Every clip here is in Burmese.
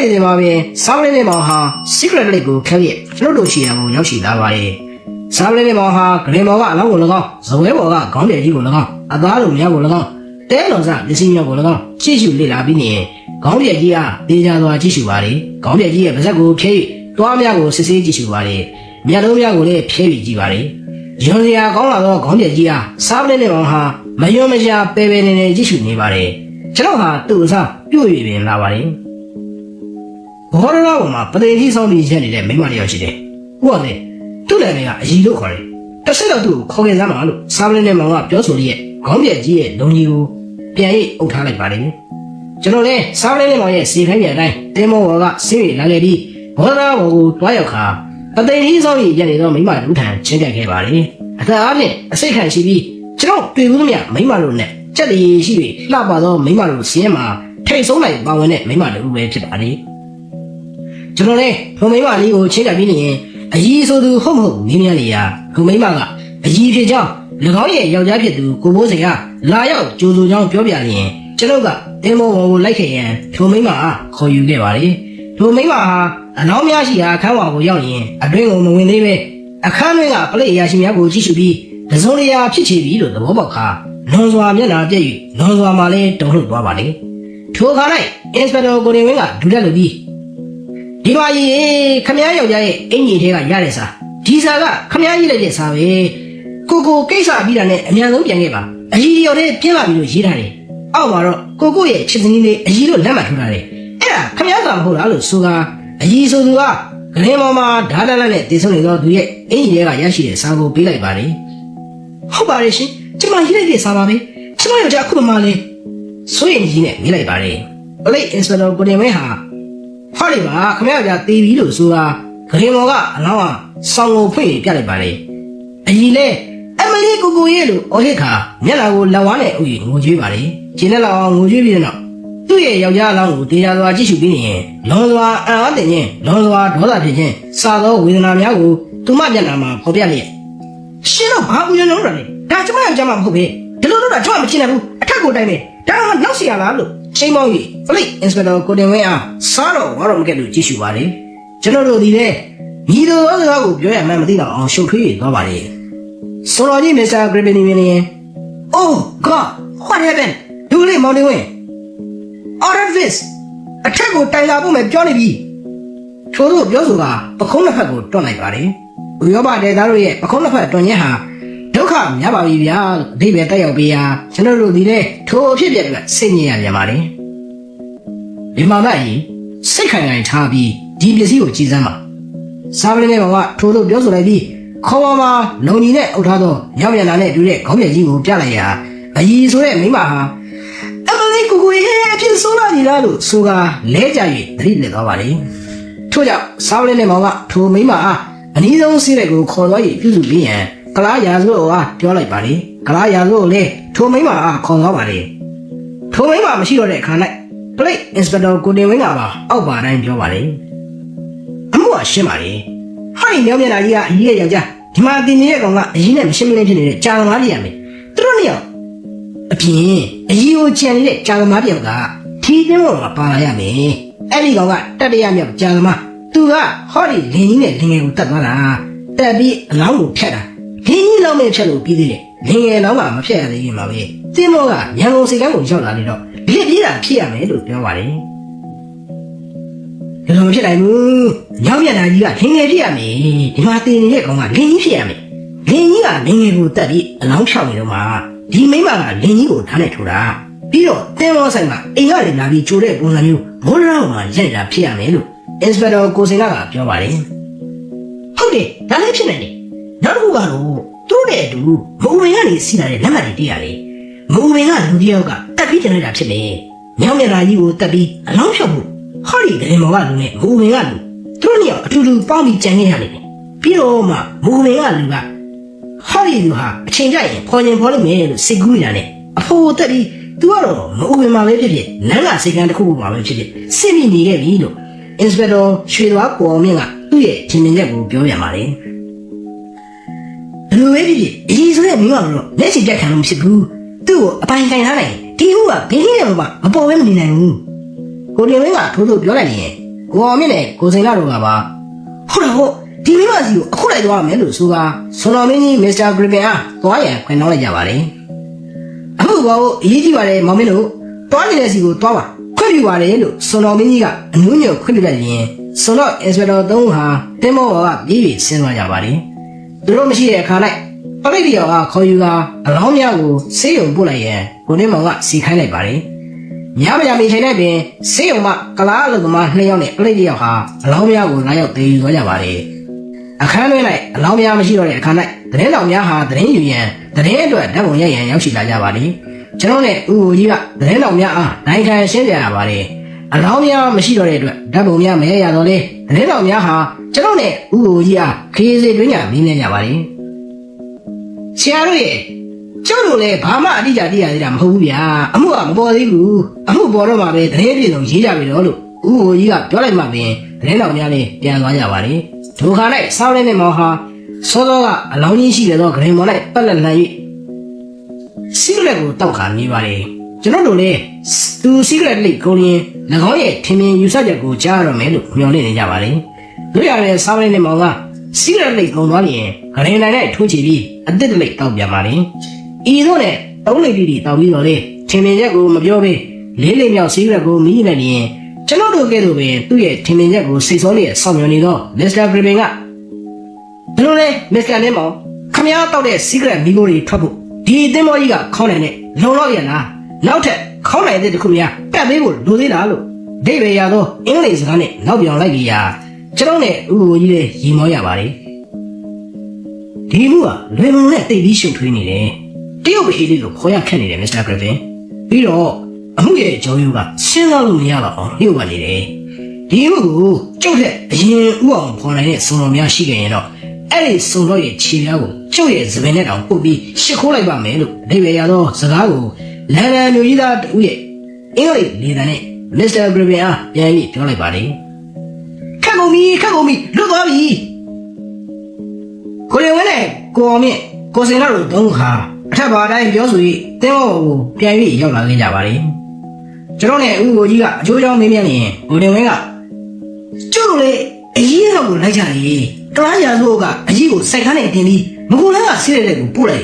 နေတယ်မှာပင်စားပလင်းနဲ့မောင်ဟာ secret လေးကိုခက်ရဲ့လှုပ်လို့ရှိရမှုရောက်ရှိလာပါရဲ့စားပလင်းနဲ့မောင်ဟာဂရင်မောင်ကအလောင်းကို၎င်းဇဝဲဘော်ကခေါင်းပြကြီးကို၎င်းအသားလိုများကို၎င်းတဲလွန်စားပစ္စည်းများကို၎င်းကြည့်ရှုလေ့လာပြီးနေခေါင်းပြကြီးကတေးကြစွာကြည့်ရှုပါလေခေါင်းပြကြီးရဲ့ပါးစပ်ကိုဖြဲ၍တွားများကိုစစ်ဆေးကြည့်ရှုပါလေမျက်လုံးများကိုလည်းဖြဲပြီးကြည့်ပါလေရွန်စရာကောင်းလာသောခေါင်းပြကြီးဟာစားပလင်းနဲ့မောင်ဟာမယွန်းမရှာပဲပဲနေနေကြည့်ရှုနေပါလေကျွန်တော်ဟာသူ့အစားပြုတ်၍ပင်လာပါလေဘောရလာပေါ်မှာပသိမ်ကြီးဆောင်ပြီးရက်နေတဲ့မိန်းမလေးယောက်ရှိတယ်။ဟုတ်တယ်။သူ့လည်းကအကြီးလို့ခေါ်တယ်။တစ်ဆက်တော့သူ့ကိုခေါ်ခဲ့စမ်းပါလို့စားပလင်းနဲ့မောင်ကပြောဆိုရတဲ့ခေါင်းပြက်ကြီးရဲ့လုံကြီးကိုပြန်ရိပ်အုပ်ထားလိုက်ပါလေ။ကျွန်တော်လည်းစားပလင်းနဲ့မောင်ရဲ့စီခိုင်းပြတိုင်းတင်းမောဘော်ကဆေးရလာခဲ့ပြီးဘောရလာဘော်ကိုတွားရောက်ခါပသိမ်ကြီးဆောင်ပြီးရက်နေတော့မိန်းမလူထံချင်းပြတ်ခဲ့ပါလေ။အသက်အားဖြင့်အစိတ်ခံရှိပြီးကျွန်တော်တွေ့ဘူးသမျှမိန်းမတို့နဲ့ကြက်တည်ရှိပြီးလှပသောမိန်းမတို့စီးရဲမှာထိတ်ဆုံးလိုက်ပါဝင်တဲ့မိန်းမတို့ပဲဖြစ်ပါလေ။ကျွန်တော်လည်းဘုံမိမလေးကိုချင်းကြပြီးနေရင်အကြီးဆိုသူဟုတ်မဟုတ်မင်းများလေးရာဘုံမိမကအကြီးဖြစ်ကြောင်း၎င်းရဲ့ယောက်ျားဖြစ်သူကိုမိုးစိန်ကလာရောက်ကြိုးဆိုကြောင်းပြောပြရင်ကျွန်တော်ကတင်းမောဘော်ကိုလိုက်ခဲ့ရန်ဘုံမိမအားခေါ်ယူခဲ့ပါလေဘုံမိမဟာအလောင်းများရှိရာအခန်းဝါကိုရောက်ရင်အတွင်းကိုမဝင်သေးပဲအခန်းတွင်းကပလိတ်အရာရှိများကိုကြည့်ရှုပြီးတစုံတရာဖြစ်ချေပြီလို့သဘောပေါက်ခါလွန်စွာမျက်နှာပြည့်၍လွန်စွာမှလည်းတုန်လှုပ်သွားပါလေထိုအခါ၌အင်စပက်တာကိုနေဝင်းကဒူတက်လို့ပြီးဒီပါကြီးခမည်းယောက်ျားရဲ့အင်ကြီးထဲကရတဲ့စာဒီစာကခမည်းကြီးလိုက်တဲ့စာပဲကိုကိစ္စပြီးတာနဲ့အမြန်ဆုံးပြန်ခဲ့ပါအကြီးရော်တဲ့ပြင်းလာပြီလို့ရေးထားတယ်အောက်မှာတော့ကိုရဲ့ချစ်စင်းလေးအကြီးလို့လက်မှတ်ထိုးထားတယ်အဲ့ဒါခမည်းစာမဟုတ်လားလို့ဆိုကအကြီးဆိုသူကဂရင်းပေါ်မှာဓာတ်လက်နဲ့တည်ဆုံနေတော့သူရဲ့အင်ကြီးထဲကရရှိတဲ့စာကိုပေးလိုက်ပါလေဟုတ်ပါရဲ့ရှင်ကျမရေးလိုက်တဲ့စာပါပဲကျမယောက်ျားအခုမှလည်းဆိုရင်ကြီးနဲ့ရေးလိုက်ပါလေပလိတ်အင်စပက်တာကိုတင်ဝဲဟာဟောဒီပါခမရကြတေးပြီလို့ဆိုတာဂရင်မော်ကအလောင်းကဆောင်းကိုဖွင့်ပြလိုက်ပါလေအကြီးလဲအမလီကိုရဲ့လို့အော်ဟစ်ခါမျက်လာကိုလက်ဝါးနဲ့ဥယျငိုကြွေးပါလေကျင်းနဲ့လောက်အောင်ငိုကြွေးပြီးတော့သူ့ရဲ့ယောက်ျားအလောင်းကိုတေးကြစွာကြည့်ရှုပြီးရင်လွန်စွာအံ့အားသင့်ခြင်းလွန်စွာဒေါသဖြစ်ခြင်းစာသောဝေဒနာများကိုသူမမျက်နှာမှာဖော်ပြလျက်ရှင်းတော့ဘာဥယျလုံးတော့လဲဒါကျမယောက်ျားမှမဟုတ်ပဲဒီလိုတော့ကျမမချင်နိုင်ဘူးအထက်ကိုတိုင်းနေဒါကနောက်စီရလားလို့ချိန်ပေါင်း၍ပလိတ်အင်စပက်တာကိုတင်ဝင်းအားစားတော့ဝါတော့မကဲလို့ကြည့်ရှုပါလေကျွန်တော်တို့ဒီလေညီတော်စကားကိုပြောရမှန်းမသိတော့အောင်ရှုပ်ထွေးရသွားပါလေဆိုတော်ကြီးမစ္စတာဂရဗီနီမီနီ Oh God what happened ဒူလေးမောင်တင်ဝင်း Order this အထက်ကိုတိုင်လာဖို့မယ်ပြောနေပြီထို့သူပြောဆိုတာပခုံးတစ်ဖက်ကိုတွန်းလိုက်ပါလေဥရောပဒေသတို့ရဲ့ပခုံးတစ်ဖက်တွန်းခြင်းဟာဒုက္ခများပါပြီဗျာလို့အဓိပ္ပာယ်တက်ရောက်ပေးရာကျွန်တော်တို့ဒီလေထိုအဖြစ်ပြက်စိတ်ညစ်ရပြန်ပါလေဒီမှာလည်းစိတ်ခိုင်ခိုင်ထားပြီးဒီပစ္စည်းကိုကြည်စမ်းပါစားပလင်းနဲ့ကောင်ကထိုးလို့ပြောဆိုလိုက်ပြီးခေါ်ပါမှာလုံကြီးနဲ့အုပ်ထားသောရောက်ပြန်လာတဲ့တူတဲ့ခေါင်းပြကြီးကိုပြလိုက်ရာအကြီးဆိုတဲ့မိမဟာအမလေးကိုရဲ့အဖြစ်ဆိုးလာနေလားလို့ဆိုကလဲကြ၍သတိနဲ့သွားပါလေထို့ကြောင့်စားပလင်းနဲ့ကောင်ကထိုမိမအားအနည်းဆုံးစီးတဲ့ကိုခေါ်သွား၍ပြုစုပြီးရန်ကလားရာဇဝတ်အားပြောလိုက်ပါလေကလားရာဇဝတ်ကိုလည်းထိုမိမအားခေါ်သွားပါလေထိုမိမမရှိတော့တဲ့အခါ၌ပလိတ်အင်စပက်တာကိုတင်ဝင်းကပါအောက်ပါတိုင်းပြောပါလေအမှုကရှင်းပါလေဟာဒီမြောင်မျက်နှာကြီးကအကြီးရဲ့ယောက်ျားဒီမှာတင်နေတဲ့ကောင်ကအကြီးနဲ့မရှင်းမလင်းဖြစ်နေတဲ့ကြာသမားပြရမယ်သူတို့နှစ်ယောက်အပြင်အကြီးကိုကြံနေတဲ့ကြာသမားပြောက်ကထီးတင်းပေါ်မှာပါလာရမယ်အဲ့ဒီကောင်ကတတရမြောက်ကြာသမားသူကဟောဒီလင်းကြီးနဲ့လင်းငယ်ကိုတတ်သွားတာတက်ပြီးအလောင်းကိုဖြတ်တာလင်းကြီးလောင်းနဲ့ဖြတ်လို့ပြီးသေးတယ်လင်းငယ်လောင်းကမဖြတ်ရသေးရင်ပါပဲတင်းမောကရန်ကုန်စိတ်ကန်းကိုရောက်လာနေတော့ဖြစ်ပြေးတာဖြစ်ရမယ်လို့ပြောပါတယ်ဒီလိုမဖြစ်နိုင်ဘူးညောင်မျက်နှာကြီးကလင်းငယ်ဖြစ်ရမယ်ဒီမှာတင်နေတဲ့ကောင်ကလင်းကြီးဖြစ်ရမယ်လင်းကြီးကလင်းငယ်ကိုတက်ပြီးအလောင်းဖြောက်နေတော့မှဒီမိမကလင်းကြီးကိုဓာတ်နဲ့ထိုးတာပြီးတော့တင်းမောဆိုင်ကအိမ်ကနေလာပြီးကြိုတဲ့ပုံစံမျိုးဘောရအောင်မှာရိုက်တာဖြစ်ရမယ်လို့အင်စပက်တာကိုစင်ကပြောပါတယ်ဟုတ်တယ်ဒါလည်းဖြစ်နိုင်တယ်နောက်တစ်ခုကတော့သူတို့နဲ့အတူမူဝင်ကနေစီးလာတဲ့လက်မှတ်တွေတွေ့ရတယ်မူဝင်ကလူတယောက်ကတက်ပြီးတင်လိုက်တာဖြစ်တယ်ညောင်မျက်နှာကြီးကိုတက်ပြီးအလောင်းဖြောက်ဖို့ဟောဒီဂရင်မော်ကလူနဲ့မူဝင်ကလူသူတို့နှစ်ယောက်အတူတူပေါင်းပြီးကြံခဲ့ရလိမ့်မယ်ပြီးတော့မှမူဝင်ကလူကဟောဒီလူဟာအချိန်ကျရင်ဖော်ရင်ဖော်လိမ့်မယ်လို့စိတ်ကူးနေတာနဲ့အဖိုးတက်ပြီးသူကတော့မူဝင်မှာပဲဖြစ်ဖြစ်လမ်းကစိတ်ကန်းတစ်ခုမှာပဲဖြစ်ဖြစ်စစ်ပြီးနေခဲ့ပြီလို့အင်စပက်တာရွှေသွားကိုအောင်မြင့်ကသူ့ရဲ့ထင်မြင်ချက်ကိုပြောပြန်ပါတယ်လူပဲဖြစ်ဖြစ်အကြီးဆိုတဲ့မိမကတော့လက်ရှိတက်ခံလို့မဖြစ်ဘူးသူ့ကိုအပိုင်ခံထားနိုင်ဒီဟုကဘင်းကြီးတယ်မှာမပေါ်ဘဲမနေနိုင်ဘူးကိုတင်ဝင်းကထိုးထိုးပြောလိုက်ရင် ကိုအောင်မြင့်နဲ့ကိုစိန်လာတို့ကပါဟုတ်တယ်ဟုတ်ဒီမိမစီကိုအခုလိုက်သွားမယ်လို့ဆိုပါဆွန်တော်မင်းကြီးမစ္စတာဂရစ်ပင်အားသွားရန်ခွင့်တောင်းလိုက်ကြပါတယ်အခုဘောအရေးကြီးပါတယ်မောင်မင်းတို့တွားနေတဲ့စီကိုတွားပါခွင့်ပြုပါတယ်လို့ဆွန်တော်မင်းကြီးကအနူးညွတ်ခွင့်ပြုလိုက်ရင်ဆွန်တော်အင်စပက်တာ3ဦးဟာတင်းမောဘောကပြေးပြီးဆင်းသွားကြပါတယ်သူတို့မရှိတဲ့အခါ၌ပရိသေယောကခေါ်ယူကအလောင်းများကိုဆေးရုံပို့လိုက်ရန်ကိုနေမောင်ကစီခိုင်းလိုက်ပါတယ်ညမညမချိန်နဲ့ပင်ဆေးရုံမှာကလားအလုပ်သမား2ယောက်နဲ့ပရိသေယောဟာအလောင်းများကိုလာရောက်တည်ယူသွားကြပါတယ်အခန်းတွင်း၌အလောင်းများမရှိတော့တဲ့အခါ၌သတင်းတော်များဟာသတင်းယူရန်သတင်းအတွက်ဓာတ်ပုံရိုက်ရန်ရောက်ရှိလာကြပါတယ်ကျွန်တော်နဲ့ဦးကိုကြီးကသတင်းတော်များအားနိုင်ခံရှင်းပြရပါတယ်အလောင်းများမရှိတော့တဲ့အတွက်ဓာတ်ပုံများမရရတော့လေသတင်းတော်များဟာကျွန်တော်နဲ့ဦးကိုကြီးအားခေးစေတွင်းညာမင်းနေကြပါတယ်ဆရာတို့ရဲ့ကျုပ်တို့လည်းဘာမှအတိအကျသိရသေးတာမဟုတ်ဘူးဗျာအမှုကမပေါ်သေးဘူးအမှုပေါ်တော့မှပဲသတင်းပြေဆုံးရေးကြပြီတော့လို့ဦးကိုကြီးကပြောလိုက်မှပင်သတင်းတော်များလည်းပြန်သွားကြပါတယ်ဒုခါ၌စောင်းနေတဲ့မောင်ဟာစောစောကအလောင်းကြီးရှိတဲ့တော့ဂရင်မော်၌ပတ်လက်လှန်၍စီကရက်ကိုတောက်ခါနေပါတယ်ကျွန်တော်တို့လည်းသူစီကရက်လေးကိုရင်း၎င်းရဲ့ထင်မြင်ယူဆချက်ကိုကြားရတော့မယ်လို့မျှော်လင့်နေကြပါတယ်တို့ရတဲ့စောင်းနေတဲ့မောင်ကစီကရက်လေးကုန်သွားရင်ဂရင်နိုင်နဲ့ထိုးချပြီးအသစ်တလိတောက်ပြန်ပါတယ်ဤသို့နဲ့သုံးလိတီတောက်ပြီးတော့လေထင်မြင်ချက်ကိုမပြောဘဲလေးလေးမြောက်စီကရက်ကိုမီးနေရင်ကျွန်တော်တို့ကဲ့သို့ပဲသူ့ရဲ့ထင်မြင်ချက်ကိုစိတ်ဆောလျက်ဆောင်ရွက်နေတော့မစ္စတာဂရစ်ပင်ကဘယ်လိုလဲမစ္စတာနေမောင်ခမည်းတောက်တဲ့စီကရက်မီကိုတွေထွက်ဖို့ဒီအသင်းမောကြီးကခေါင်းနိုင်နဲ့လုံလောက်ရလားနောက်ထပ်ခေါင်းနိုင်တဲ့တခုများပတ်ပေးဖို့လိုသေးလားလို့ဒိဗေရသောအင်္ဂလိပ်စကားနဲ့နောက်ပြောင်လိုက်ကြရာကျွန်တော်နဲ့ဦးကိုကြီးလည်းရီမောရပါတယ်ဒီမှုကလွယ်မလို့နဲ့တိတ်ပြီးရှုပ်ထွေးနေတယ်တရုတ်ဘေးလေးကိုခေါ်ရခက်နေတယ်မစ္စတာဂရစ်ပင်ပြီးတော့အမှုရဲ့ဂျော်ယူကစဉ်းစားလို့မရတော့အောင်လျှို့ပါနေတယ်ဒီမှုကိုကျုပ်တဲ့အရင်ဥအောင်ခေါ်နိုင်တဲ့စုံတော်များရှိခဲ့ရင်တော့အဲ့ဒီစုံတော်ရဲ့ခြေများကိုကျုပ်ရဲ့သပင်နဲ့တောင်ပုတ်ပြီးရှစ်ခိုးလိုက်ပါမယ်လို့အဓိပ္ပာယ်ရသောစကားကိုလန်ဒန်မြို့ကြီးသားတူရဲ့အင်္ဂလိပ်လေသံနဲ့မစ္စတာဂရစ်ပင်အားပြန်ပြီးပြောလိုက်ပါတယ်ခက်ကုန်ပြီလွတ်သွားပြီကိုရင်ဝင်းနဲ့ကိုအောင်မြင့်ကိုစင်လာတို့သုံးခါအထက်ပါတိုင်းပြောဆို၍တင်းမောကိုပြန်ပြီးရောက်လာခဲ့ကြပါတယ်ကျွန်တော်နဲ့ဦးကိုကြီးကအချိုးချောင်းမင်းမြန်ရင်ကိုရင်ဝင်းကကျုပ်တို့လေအကြီးတော့ကိုလိုက်ကြတယ်ကလားရာဆိုးကအကြီးကိုစိုက်ခန်းနဲ့တင်ပြီးမကူလန်းကဆေးတဲ့လက်ကိုပို့လိုက်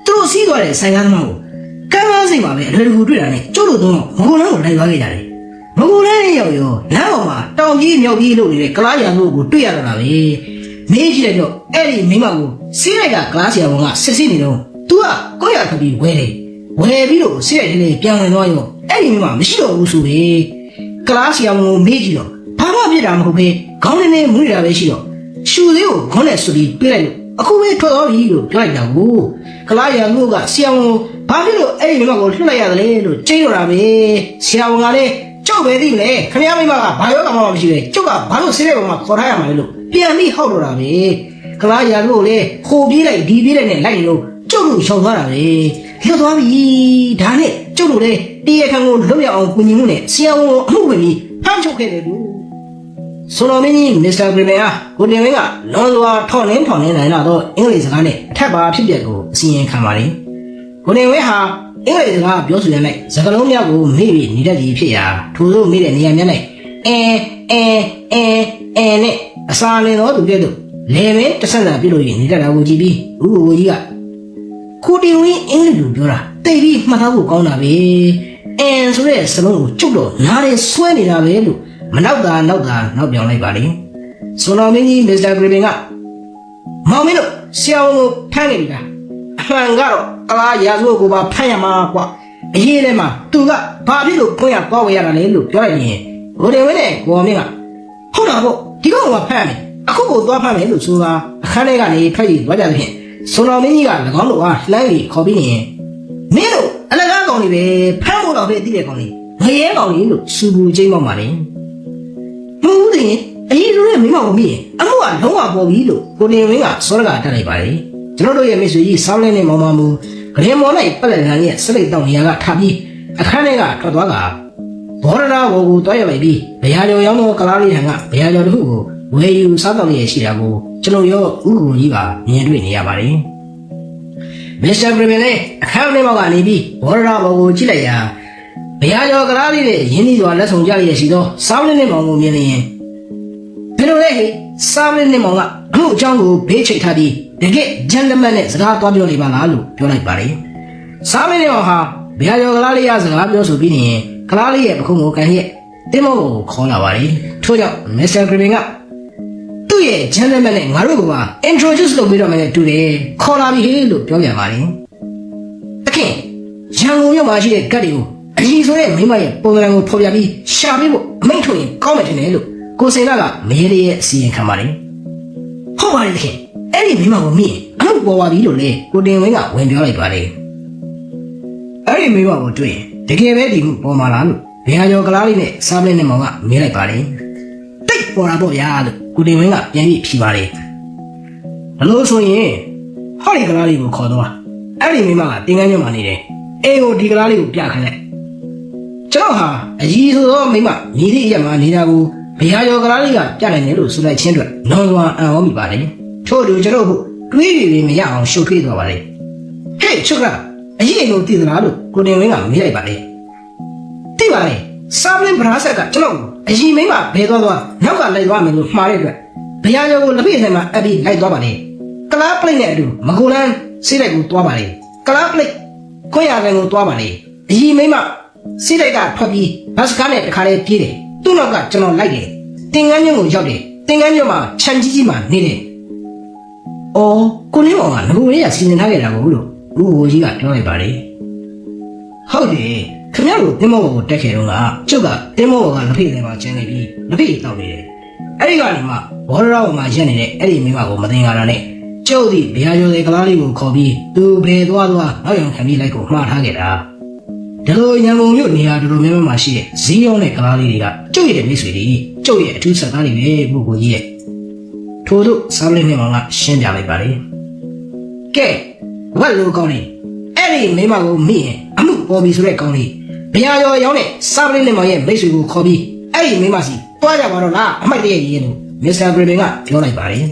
သူတို့စီးသွားတဲ့ဆိုင်ကားသမားကိုကမ်းကားစိတ်မှာပဲအလွယ်တကူတွေ့တာနဲ့ကျုပ်တို့တော့မကူလန်းကိုလိုက်သွားခဲ့ကြတယ်မကူလန်းရဲ့ရောက်ရောလမ်းပေါ်မှာတောင်ကြီးမြောက်ကြီးလို့နေတဲ့ကလားရာဆိုးကိုတွေ့ရတော့တာပဲမေးကြည့်လိုက်တော့အဲ့ဒီမိမကိုစီးလိုက်ကကလားဆရာဝန်ကစစ်စစ်နေတော့သူကကိုရထပြီးဝဲတယ်ဝဲပြီးတော့ဆေးရိုက်လေးပြန်ဝင်သွားရောအဲ့ဒီမိမမရှိတော့ဘူးဆိုပဲကလားဆရာဝန်ကိုမေးကြည့်တော့ဘာမှပြစ်တာမဟုတ်ပဲခေါင်းနဲ့မွေးတာပဲရှိတော့ရှူသေးကိုခေါင်းနဲ့ဆွပြီးပြေးလိုက်လို့အခုပဲထွက်သွားပြီလို့ပြောလိုက်တာကိုကလားရငုကဆရာဝန်ဘာဖြစ်လို့အဲ့ဒီမိမကိုလှုပ်လိုက်ရတယ်လဲလို့ကြိတ်တော့တာပဲဆရာဝန်ကလည်းကြောက်ပဲသိလေခင်ဗျားမိမကဘာရောကမှမရှိပဲကျုပ်ကဘာလို့ဆေးတဲ့ပုံမှာခေါ်ထားရမှာလဲလို့ပြန်ပြီးဟောက်တော့တာပဲကလားရငုလည်းဟိုပြေးလိုက်ဒီပြေးလိုက်နဲ့လိုက်နေလို့ကျုပ်တို့ရှောင်သွားတာပဲလွတ်သွားပြီဒါနဲ့ကျုပ်တို့လည်းတရားခံကိုလွတ်ရအောင်ကူညီမှုနဲ့ဆရာဝန်ကိုအမှုဝင်ပြီးဖမ်းချုပ်ခဲ့တယ်လို့ဆိုလိုမင်းကြီးမစ္စတာဂရစ်ပင်အားကိုတင်ဝင်းကလွန်စွာထော်နှင်းနိုင်လာတော့အင်္ဂလိပ်စကားနဲ့အထက်ပါဖြစ်ပျက်ကိုအစီရင်ခံပါတယ်ကိုတင်ဝင်းဟာအင်္ဂလိပ်စကားပြောဆိုရတဲ့စကားလုံးများကိုမေ့ပြီးနေတတ်သည်ဖြစ်ရာထိုသို့မေ့တဲ့နေရာများ၌အဲနဲ့အစာလင်တော်သူကဲ့သို့လေမင်းတစ်ဆက်စာပြလို့ရနေတတ်တာကိုကြည့်ပြီးဦးကိုကြီးကကိုတင်ဝင်းအင်္ဂလိပ်လိုပြောတာတိတ်ပြီးမှတ်သားဖို့ကောင်းတာပဲဆိုတဲ့စလုံးကိုကျုပ်တော့နားရဲဆွဲနေတာပဲလို့မနောက်တာနောက်ပြောင်းလိုက်ပါလေဆိုတော်မင်းကြီးမစ္စတာဂရစ်ပင်ကမောင်မင်းတို့ဆရာဝန်ကိုဖမ်းနေပြီလားအမှန်ကတော့ကလားရာဇဝတ်ကိုပါဖမ်းရမှာကွာအရေးထဲမှာသူကဘာဖြစ်လို့ဖွင့်ရသွားဝယ်ရတာလဲလို့ပြောလိုက်ရင်ကိုတင်ဝင်းနဲ့ကိုအောင်မင်းကဟုတ်တာပေါ့ဒီကောင်ကဖမ်းမယ်အခုကိုသွားဖမ်းမယ်လို့ဆိုတာအခန်းထဲကနေထွက်ပြီးသွားကြတဲ့ဖြင့်ဆိုတော်မင်းကြီးက၎င်းတို့ကလှမ်းပြီးခေါ်ပြီးရင်မင်းတို့အလကားကောင်တွေပဲဖမ်းဖို့တော့ပဲသိတဲ့ကောင်တွေငရဲကောင်တွေလို့စူပူချင်းပေါက်ပါလေမဟုတ်ဘူးတင်အရေးတို့ရဲ့မိမကိုမိရင်အမှုကလုံးဝပေါ်ပြီလို့ကိုတင်ဝင်းကစောရကတက်လိုက်ပါလေကျွန်တော်တို့ရဲ့မိတ်ဆွေကြီးစောင်းလင်းနဲ့မောင်မမူဂရင်မော်လိုက်ပတ်လက်လန်ရဲ့စလိတ်တောင်နေရာကထပြီးအခန်းထဲကထွက်သွားကဘောရနာဘောကိုတွားရလိုက်ပြီးဗျာကျော်ရောင်းသောကလားလေးထံကဗျာကျော်တစ်ခုကိုဝယ်ယူစားတော့ရရှိတာကိုကျွန်တော်ရောဥက္ကုကြီးကမြင်တွေ့နေရပါတယ်မစ္စတာဂရစ်ပင်လည်းအခန်းထဲမှာကနေပြီးဘောရနာဘောကိုကြည့်လိုက်ရာဗျာကျော်ကလားလေးနဲ့ရင်းနှီးစွာလက်ဆောင်ကြရရှိသောစောင်းလင်းနဲ့မောင်ကိုမြင်နေရင် လိုလဲဟိစားမင်းနေမောင်ကအမှုအကြောင်းကိုဘေးချိတ်ထားပြီးတကယ်ဂျန်တမန်နဲ့စကားသွားပြောနေပါလားလို့ပြောလိုက်ပါတယ်စားမင်းနေမောင်ဟာဘယ်ရောကလားလေးရစကားပြောဆိုပြီးရင်ကလားလေးရဲ့ပခုံးကိုကန်ရက်တင်းမောကိုခေါ်လာပါတယ်ထို့ကြောင့်မစ္စတာဂရီဗင်ကသူ့ရဲ့ဂျန်တမန်နဲ့ငါတို့ကပါ introduce လုပ်ပြီးတော့မယ်တူတယ်ခေါ်လာပြီဟေးလို့ပြောပြန်ပါတယ်တခင်ရန်ကုန်မြို့မှာရှိတဲ့ကတ်တွေကိုအကြီးဆိုတဲ့မိမရဲ့ပုံစံကိုဖော်ပြပြီးရှာပေးဖို့အမိန့်ထုတ်ရင်ကောင်းမယ်ထင်တယ်လို့ကိုစင်ကမေးရဲ့အစီရင်ခံပါတယ်ဟုတ်ပါတယ်တခင်အဲ့ဒီမိမကိုမြင်အမှုပေါ်ပါပြီလို့လေကိုတင်ဝင်းကဝင်ပြောလိုက်ပါတယ်အဲ့ဒီမိမကိုတွေ့ရင်တကယ်ပဲဒီမှုပေါ်မှာလားလို့ဘယ်ဟာကျော်ကလားလေးနဲ့စားပလင်းနဲ့မောင်ကမေးလိုက်ပါတယ်တိတ်ပေါ်တာပေါ့ဗျာလို့ကိုတင်ဝင်းကပြန်ပြီးဖြေပါတယ်ဘလို့ဆိုရင်ဟောဒီကလားလေးကိုခေါ်တော့အဲ့ဒီမိမကတင်ကန်းညွန့်မှာနေတယ်အေးကိုဒီကလားလေးကိုပြခိုင်းလိုက်ကျွန်တော်ဟာအကြီးဆိုသောမိမညီလေးအရက်မှာနေတာကိုဘယ်ဟာကျော်ကလားလေးကပြနိုင်တယ်လို့ဆိုလိုက်ချင်းအတွက်လွန်စွာအံ့ဩမိပါတယ်ထို့သူကျွန်တော်တွေးပြီးမရအောင်ရှုပ်ထွေးသွားပါလေဟေးချုပ်ကအရင်လိုတည်သလားလို့ကိုတင်ဝင်းကမေးလိုက်ပါလေသိပါလေစားပလင်းဗရာဆက်ကကျွန်တော်အရင်မိမဘယ်သွားနောက်ကလိုက်သွားမယ်လို့မှားတဲ့အတွက်ဘရားကျော်ကိုလက်ဖေးဆိုင်မှာအပ်ပြီးလိုက်သွားပါလေကလားပလိတ်နဲ့အတူမကူလန်းစိတ်လိုက်ကိုသွားပါလေကလားပလိတ်ခွင့်ရတဲ့ကိုသွားပါလေအရင်မိမစိတ်လိုက်ကထွက်ပြီးဘတ်စကားနဲ့တခါလေးပြေးတယ်သူ့နောက်ကကျွန်တော်လိုက်တယ်တင်ကန်းညွန့်ကိုရောက်တယ်တင်ကန်းညွန့်မှာခြံကြီးမှာနေတယ်အော်ကိုလင်းမောင်ကငကိုလေးကစီစဉ်ထားခဲ့တာကိုလို့ဦးဟိုကြီးကပြောလိုက်ပါတယ်ဟုတ်တယ်ခင်ဗျားတို့တင်းမောကိုတက်ခဲ့တော့ကကျုပ်ကတင်းမောကလက်ဖေးထဲမှာကျန်နေပြီးလက်ဖေးတောက်နေတယ်အဲ့ဒီကနေမှဘောရတော်မှာရက်နေတဲ့အဲ့ဒီမိမကိုမသိင်္ဂါတာနဲ့ကျုပ်ဒီဘရားကျော်တဲ့ကလားလေးကိုခေါ်ပြီးသူဘယ်သွားနောက်ရောင်ခံပြီးလိုက်ကိုမှားထားခဲ့တာဒီလိုရန်ကုန်မြို့နေရာတော်တော်များများမှာရှိတဲ့ဈေးရောင်းတဲ့ကလားလေးတွေကကျုပ်ရဲ့မိတ်ဆွေတွေကျုပ်ရဲ့အထူးဆက်သားတွေပဲဘုကိုကြီးရဲ့ထို့သို့စားပလင်းနေမောင်ကရှင်းပြလိုက်ပါလေကဲဘယ်လိုကောင်းလဲအဲ့ဒီမိမကိုမိရင်အမှုပေါ်ပြီဆိုတဲ့ကောင်းလေးဘရားကျော်ရောင်းတဲ့စားပလင်းနေမောင်ရဲ့မိတ်ဆွေကိုခေါ်ပြီးအဲ့ဒီမိမစီတွားကြပါတော့လားအမိုက်တည့်ရဲ့လို့မစ္စတာဂရီဗင်ကပြောလိုက်ပါတယ်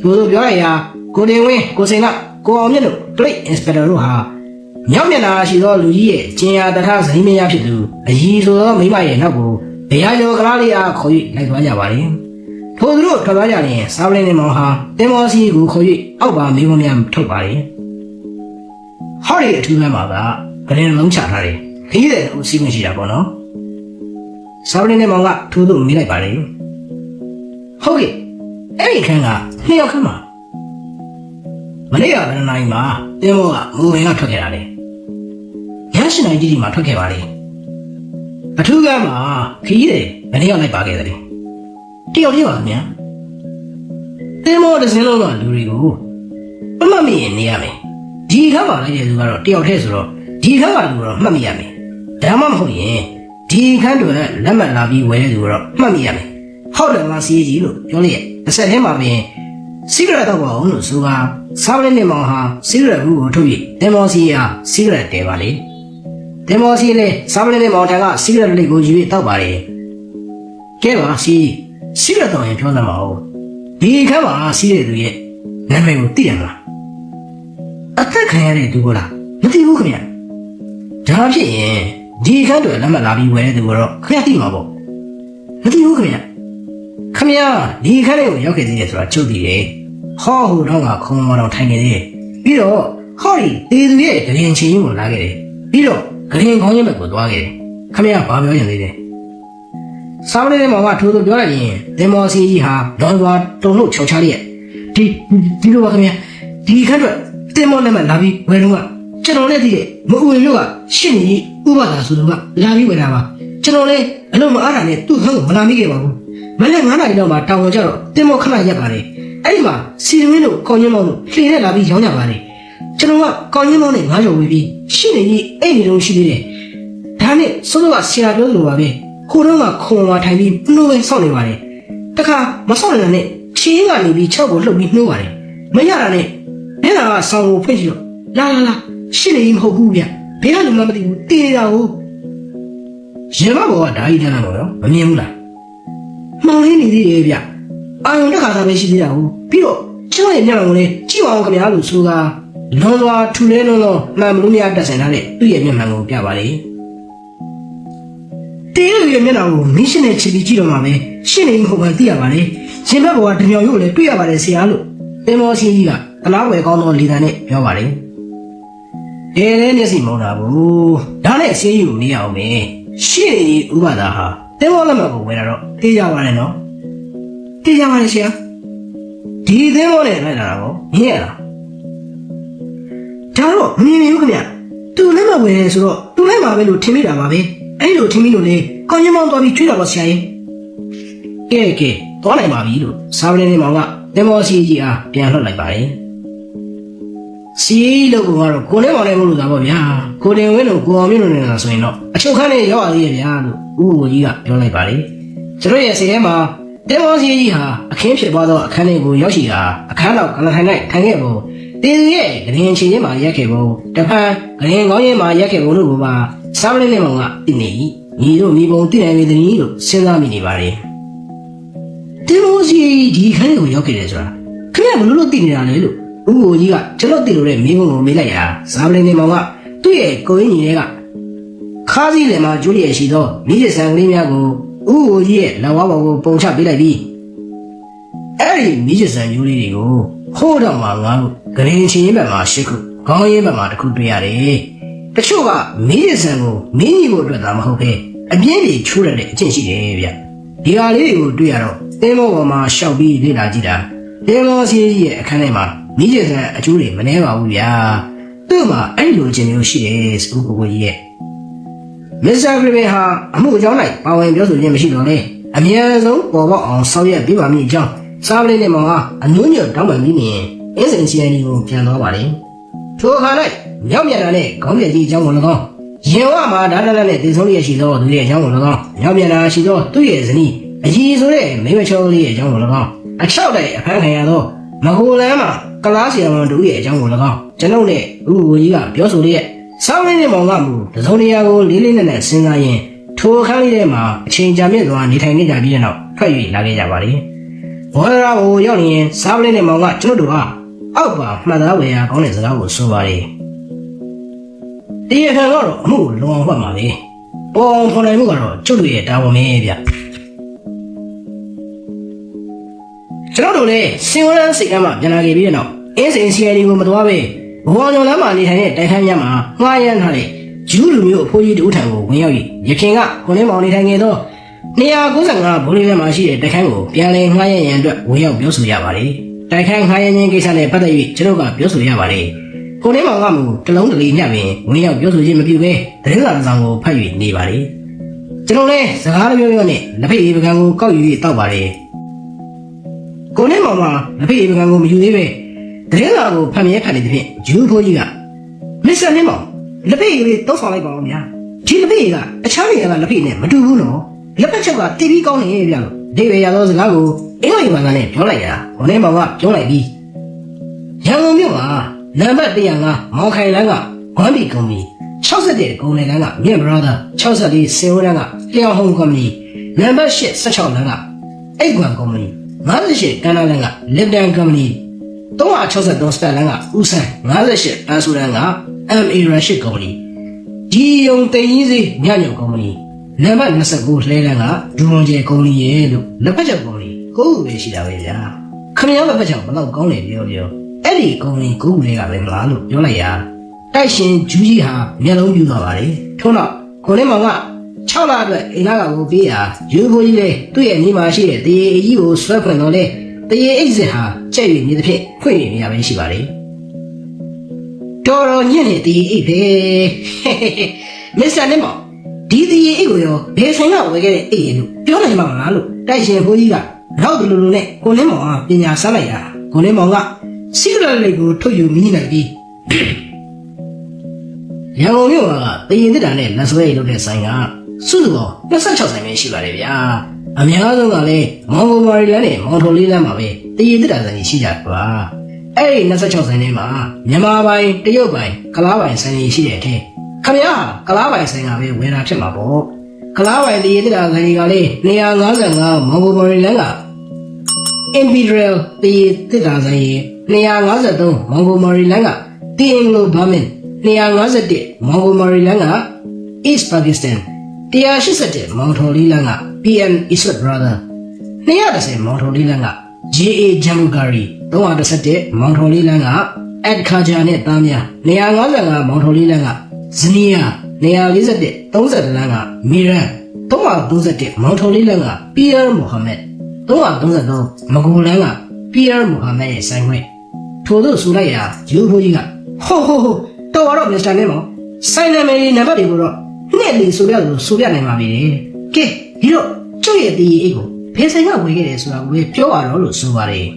သူတို့ပြောရရာကိုတင်ဝင်းကိုစင်ကကိုအောင်မြင့်တို့ Plate Inspector တို့ဟာမြောက်မျက်နှာရှိသောလူကြီးရဲ့ကျင်ယာတထဇိမယာဖြစ်သူအကြီးဆိုသောမိမရဲ့နောက်ကိုဘရားကျော်ကလားလေးအားခေါ်၍လိုက်သွားကြပါတယ်ထို့သူတို့ထွက်သွားကြရင်စားပလင်းနေမောင်ဟာတင်မောစီကိုခေါ်၍အောက်ပါမိမများထုတ်ပါတယ်ဟောဒီအထူးမှမှာကဂရင်လုံးချထားတယ်ခီးတယ်လို့စီးမရှိတာပေါ့နော်စားပလင်းနေမောင်ကထိုးသူမေးလိုက်ပါတယ်ဟုတ်ကဲ့အဲ့ဒီခန်းကနှစ်ယောက်ခန်းမှာမနေ့ကဘယ်နိုင်မှာတင်မောကမူဝင်ကထွက်ခဲ့တာလေရရှိနိုင်ကြီးဒီမှာထွက်ခဲ့ပါလေအထူးကမှာခီးတယ်ဘယ်နှစ်ယောက်လိုက်ပါခဲ့တယ်တယောက်တည်းပါဗျာတင်မောတစ်စင်းလုံးကလူတွေကိုအမှတ်မိရင်နေရမယ်ဒီခန်းမှာလိုက်တဲ့သူကတော့တယောက်တည်းဆိုတော့ဒီခန်းကလူတော့မှတ်မိရမယ်ဒါမှမဟုတ်ရင်ဒီခန်းတွေလက်မှတ်လာပြီးဝယ်တဲ့သူကတော့မှတ်မိရမယ်ဟုတ်တယ်လားစီးကြီးလို့ပြောလိုက်တစ်ဆက်တည်းမှာပြင်စီဂရက်တော့ပါအောင်လို့ဆိုကစားပလင်းနေမောင်ဟာစီဂရက်ဘူးကိုထုတ်ပြီးတင်မောစီဟာစီဂရက်တဲပါလေတင်မောစီလည်းစားပလင်းနေမောင်ထံကစီဂရက်လေးကိုယူပြီးတောက်ပါလေကဲပါစီဂရက်တော့ရင်ပြောသမှာဟုတ်ဒီခန်းမှာစီးတဲ့သူရဲ့နာမည်ကိုသိရမလားအသက်ခံရတဲ့သူကလားမသိဘူးခင်ဗျဒါဖြစ်ရင်ဒီခန်းတွေလက်မှတ်လာပြီးဝယ်တဲ့သူကတော့ခင်ဗျသိမှာပေါ့မသိဘူးခင်ဗျခမရဒီခန်းလေးကိုရောက်ခဲ့သေးတယ်ဆိုတာချုပ်တည်တယ်ဟောဟိုတော့ကခုံမော်တော်ထိုင်နေသေးတယ်ပြီးတော့ဟောဒီတေသူရဲ့ဂရင်ချင်းကိုလာခဲ့တယ်ပြီးတော့ဂရင်ခေါင်းရင်ဘက်ကိုသွားခဲ့တယ်ခမရဘာပြောရင်သေးတယ်စားပလင်းနေမောင်ကထိုးထိုးပြောလိုက်ရင်တင်မောစီကြီးဟာလွန်စွာတုံလို့ချော်ချလိုက်ရဲ့ဒီလိုပါခမရဒီခန်းတွေတင်မောလက်မှတ်လာပြီးဝယ်တော့ကကျွန်တော်လည်းသိတယ်မအူမျိုးကရှင့်ကြီးဥပဒါဆိုတော့ကလာပြီးဝယ်တာပါကျွန်တော်လည်းအလုံးမအားတာနဲ့သူ့ဟန်းကိုမလာမိခဲ့ပါဘူးမနေ့9နာရီလောက်မှာတောင်ဝင်ကြတော့တင်မောခဏရက်ပါတယ်အဲ့ဒီမှာစီရင်းတို့ကောင်းချင်းမောင်တို့လှေနဲ့လာပြီးရောင်းကြပါတယ်ကျွန်တော်ကကောင်းချင်းမောင်နဲ့ငါးကြော်ဝေးပြီးရှင့်ကြီးအဲ့ဒီလိုရှိသေးတယ်ဒါနဲ့စိုးစိုးကဆရာပြောသလိုပါပဲကိုတော့ကခုံဝါထိုင်ပြီးနှိုးပဲစောင့်နေပါတယ်တခါမစောင့်နေတာနဲ့ချင်းကနေပြီး6ကိုလှုပ်ပြီးနှိုးပါတယ်မရတာနဲ့အဲ့ဒါကဆောင်းကိုဖွင့်ကြည့်တော့လာရှင့်ကြီးမဟုတ်ဘူးဗျဘယ်ကလူမှမသိဘူးတေးနေတာကိုရေမဘောကဓာကြီးတန်းလာတော့မမြင်ဘူးလားမှောင်လေးနေသေးရဲ့ဗျအာယုံတက်ခါသာပဲရှိသေးတာကိုပြီးတော့ကျွန်တော်ရဲ့မျက်နှာကိုလည်းကြည့်အောင်ခင်ဗျာလို့ဆိုကလွန်စွာထူလဲလွန်းတော့မှန်မလို့မရတက်ဆင်ထားတဲ့သူ့ရဲ့မျက်နှာကိုပြပါလေတေးရဲ့မျက်နှာကိုမင်းရှင်နဲ့ချီပြီးကြည့်တော့မှပဲရှ ရှင်းနေမှုမှသိရပါလေရှင်ဘက်ဘောကတမြောင်ရုပ်လည်းတွေ့ရပါတယ်ဆရာလို့တင်မောစီကြီးကတလားဝယ်ကောင်းသောလီတန်နဲ့ပြောပါတယ်မျက်စိမုံတာဘူးဒါနဲ့အစင်းကြီးကိုမေးရအောင်မယ်ရှင်းနေဥပဒါဟာတင်မောလက်မှတ်ကိုဝယ်တာတော့သိကြပါတယ်နော်သိကြပါတယ်ဆရာဒီတင်မောနဲ့လိုက်လာတာကိုမြင်ရလားဒါတော့မမြင်ဘူးခင်ဗျသူလက်မှတ်ဝယ်တယ်ဆိုတော့သူလိုက်မှာပဲလို့ထင်မိတာပါပဲအဲ့လိုထင်မိလို့လေကောင်းရင်မောင်းသွားပြီးချွေးတာပါဆရာကြီးကဲသွားနိုင်ပါပြီလို့စာပလင်းလေးမောင်ကတင်မောစီကြီးအားပြန်လှုပ်လိုက်ပါတယ်စီလို့ကတော့ကိုနဲ့မောင်နဲ့မလို့သာပေါ့ဗျာကိုတင်ဝင်းတို့ကိုအောင်မြင့်တို့နေတာဆိုရင်တော့အချုပ်ခန်းနဲ့ရောက်ရသေးရဲ့ဗျာလို့ဦးကိုကြီးကပြောလိုက်ပါတယ်ကျတို့ရဲ့စိတ်ထဲမှာတင်မောစီကြီးဟာအခင်းဖြစ်သွားသောအခန်းလေးကိုရောက်ရှိတာအခန်းတော်ကလထိုင်၌ထိုင်ခဲ့ပုံတင်ရဲ့ဂရင်ချင်းချင်းမှာရက်ခဲ့ပုံတဖန်ဂရင်ကောင်းချင်းမှာရက်ခဲ့ပုံတို့ကစာပလင်းလေးမောင်ကသိနေညီတို့မိဘုံသိနိုင်ပေသည်လို့စဉ်းစားမိနေပါတယ်တင်မောစီဒီခန်းကိုရောက်ခဲ့တယ်ဆိုတာခင်ဗျဘလို့သိနေတာလဲလို့ဦးကိုကြီးကကျွန်တော်သိလို့တဲ့မိဘုံကိုမေးလိုက်ရာစာပလင်းလေးမောင်ကသူ့ရဲ့ကိုရင်းကြီးတွေကခါးစည်းလည်းမှာကျိုးလျက်ရှိသောမိကျဆန်ကလေးများကိုဦးကိုကြီးရဲ့လက်ဝါးပေါ်ကိုပုံချပေးလိုက်ပြီးအဲ့ဒီမိကျဆန်ကျိုးလေးတွေကိုဟိုးတော့မှငါတို့ဂရင်ချင်းဘက်မှာ၈ခုခေါင်းရင်းဘက်မှာတစ်ခုတွေ့ရတယ်တချို့ကမိကျဆန်ကိုမင်းကြီးဖို့အတွက်သာမဟုတ်ပဲအပြင်းပြေချိုးရတဲ့အကျင့်ရှိတယ်ဗျဒီဟာလေးတွေကိုတွေ့ရတော့သင်းမောပေါ်မှာရှောက်ပြီးလေ့လာကြည့်တာတင်မောစီရဲ့အခန်းထဲမှာမိကျဆန်အကျိုးတွေမနှဲပါဘူးဗျာသူ့မှာအဲ့လိုခြင်းမျိုးရှိတယ်စကူကိုကြီးရဲ့မစ္စတာဂရီဗင်ဟာအမှုအကြောင်းလိုက်ပါဝင်ပြောဆိုခြင်းမရှိတော့လေအများဆုံးပေါ်ပေါက်အောင်ဆောင်ရွက်ပေးပါမည်အကြောင်းစာပလင်းနဲ့မောင်ဟာအနုညွတ်တောင်းပန်ပြီးနေအင်းစင်စီအန်ဒီကိုပြန်သွားပါတယ်ထိုအခါ၌မြောက်မြတ်တာနဲ့ခေါင်းပြည့်ကြီးအကြောင်းကို၎င်းရင်ဝမှာဓာတ်တလက်နဲ့တည်ဆုံးရရှိသောသူရဲ့အကြောင်းကို၎င်းမြောက်မြတ်တာရှိသောသူ့ရဲ့ဇနီးအကြီးဆိုတဲ့မိမချောလေးရဲ့အကြောင်းကို၎င်းအချောက်တိုင်အဖမ်းခံရသောမဟိုလန်းမှာကလားစီယမန်တို့ရဲ့အကြောင်းကို၎င်းကျွန်ုပ်နဲ့ဦးကိုကြီးကပြောဆိုလျက်ဆောင်းရင်းနဲ့မောင်ကမူတစုံတရာကိုလေးလေးနက်နက်စဉ်းစားရင်ထိုအခန်းလေးထဲမှာအချိန်ကြာမြင့်စွာနေထိုင်နေကြပြီးတဲ့နောက်ထွက်၍လာခဲ့ကြပါလေဘောရရာကိုရောက်နေရင်စားပလင်းနဲ့မောင်ကကျွန်တို့ဟာအောက်ပါမှတ်သားဝယ်ရာကောင်းတဲ့စကားကိုဆိုပါလေတရားခံတော့အမှုလုံအောင်မှတ်ပါလေပေါ်အောင်ဖော်နိုင်မှုကတော့ကျုပ်တို့ရဲ့တာဝန်ပဲဗျကျွန်တော်တို့လည်းစင်ဝရန်စိတ်ကမ်းမှပြန်လာခဲ့ပြီးတဲ့နောက်အင်းစင်စီယန်ဒီကိုမသွားပဲဘောညော်လမ်းမှာနေထိုင်တဲ့တိုက်ခန်းများမှာငှားရမ်းထားတဲ့ဂျူးလူမျိုးအဖိုးကြီးတူထံကိုဝင်ရောက်၍ရခင်ကခွန်လင်းမောင်နေထိုင်နေသော295ဘိုးလေးထဲမှာရှိတဲ့တိုက်ခန်းကိုပြန်လည်ငှားရမ်းရန်အတွက်ဝင်ရောက်ပြောဆိုရပါတယ်တိုက်ခန်းငှားရမ်းခြင်းကိစ္စနဲ့ပတ်သက်၍ကျွန်တော်ကပြောဆိုရပါတယ်ခွန်လင်းမောင်ကမူတလုံးတလီညှပ်ပင်ဝင်ရောက်ပြောဆိုခြင်းမပြုဘဲသတင်းစာတစ်စောင်ကိုဖတ်၍နေပါတယ်ကျွန်တော်လည်းစကားပြောပြောနဲ့လက်ဖက်ရည်ပကံကိုကောက်ယူ၍တောက်ပါတယ်ကိုနဲ့မောင်မလက်ဖက်ရည်ပကံကိုမယူသေးပဲတရင်လာကိုဖတ်မြဲဖတ်နေသဖြင့်ဂျူးဖိုးကြီးကမစ္စတာနေမောင်လက်ဖက်ရည်လေးတောက်ဆောင်လိုက်ပါဦးဗျာဒီလက်ဖက်ရည်ကတခြားနေရာကလက်ဖက်ရည်နဲ့မတူဘူးနော်လက်ဖက်ချက်ကတီးပြီးကောင်းနေဗျာလို့ဒိဗေရသောစကားကိုအင်္ဂလိပ်ဘာသာနဲ့ပြောလိုက်တာကိုနဲ့မောင်ကပြောလိုက်ပြီးရန်ကုန်မြို့မှာနံပါတ်105မောင်ခိုင်လန်းကဂွမ်ဘီကုမ္ပဏီ61ကုန်လယ်လန်းကမြင့်ဘရာသာ64စင်ဝရန်းကလျောင်ဟုံကုမ္ပဏီနံပါတ်8 16လန်းကအိတ်ကွမ်ကုမ္ပဏီ58ကန္နာလန်းကလစ်တန်ကုမ္ပဏီ363စတန်လန်းကဦးဆန်း58ပန်းဆူလန်းက MA ရရှိကုမ္ပဏီဒီယုံတိန်ကြီးစီညညုံကုမ္ပဏီနံပါတ်29လှဲလန်းကဒူရွန်ကျဲကုမ္ပဏီရဲ့လို့လက်ဖက်ချက်ကုမ္ပဏီကိုယ်ပဲရှိတာပဲဗျာခမရလက်ဖက်ချက်ဘယ်တော့ကောင်းလဲပြောအဲ့ဒီကုမ္ပဏီကိုယ်လေးကပဲမလားလို့ပြောလိုက်ရာတိုက်ရှင်ဂျူးကြီးဟာမျက်လုံးပြူသွားပါလေထို့နောက်ကိုလေးမောင်က6လအတွက်အိမ်လာကိုပေးရာယူဖိုးကြီးလေသူ့ရဲ့ညီမရှိတဲ့တရေအကြီးကိုဆွဲဖွင့်တော့လေတရေအိတ်စစ်ဟာကြက်ရည်နေသဖြင့်ဖွင့်နေရပဲရှိပါလေတော်တော်ညံ့နေတရေအိတ်ပဲမစ္စတာနေမောင်ဒီတရေအိတ်ကိုရောဘယ်ဆိုင်ကဝယ်ခဲ့တဲ့အိတ်လို့ပြောနိုင်မှာမလားလို့တိုက်ရှင်ဖိုးကြီးကနောက်တူလူနဲ့ကိုလင်းမောင်ကပညာဆက်လိုက်တာကိုလင်းမောင်ကစီကရက်လေးကိုထုတ်ယူမိနိုင်ပြီးရန်ကုန်မြို့ကတရင်တစ်တာနဲ့လက်ဆွဲရည်လုပ်တဲ့ဆိုင်ကစုစုပေါင်း26ဆိုင်ပဲရှိပါတယ်ဗျာအများဆုံးကလည်းမောင်ဂိုမာရီလန်းနဲ့မောင်ထိုလေးလန်းမှာပဲတရင်တစ်တာဆိုင်ရှိကြပါအဲ့ဒီ26ဆိုင်ထဲမှာမြန်မာပိုင်းတရုတ်ပိုင်းကလားပိုင်းဆိုင်ရှိတဲ့အထက်ခမရကလားပိုင်းဆိုင်ကပဲဝင်တာဖြစ်မှာပေါ့ကလားပိုင်းတရင်တစ်တာဆိုင်ကလည်း255မောင်ဂိုမာရီလန်းက Imperial တရင်တစ်တာဆိုင်253မောင်ဂိုမာရီလန်းက The Anglo Burman 251မောင်ဂိုမာရီလန်းက East Pakistan 181မောင်ထိုလီလန်းက PM Eastwood Brother 210မောင်ထော်လေးလန်းက JA ဂျမ်ဘူဂါရီ317မောင်ထော်လေးလန်းက အက်ခါဂျာနဲ့သားများ255မောင်ထော်လေးလန်းကဇနီယာ241 30လန်းကမီရန်331မောင်ထော်လေးလန်းကပီယာမိုဟာမက်333မဂူလန်းကပီယာမိုဟာမက်ရဲ့ဆိုင်ခွဲထို့သို့ဆိုလိုက်ရာဂျူဖိုးကြီးကဟိုတော်တော့မစ္စတာနဲ့မောင်ဆိုင်နာမည်နံပါတ်တွေကိုတော့နှစ်လေဆိုပြလို့ဆိုပြနိုင်ပါပြီကဲဒီတော့ကျုပ်ရဲ့တီးအိတ်ကိုဖေးဆိုင်ကဝေခဲ့တယ်ဆိုတာကိုပြောရတော့လို့ဆိုပါတယ်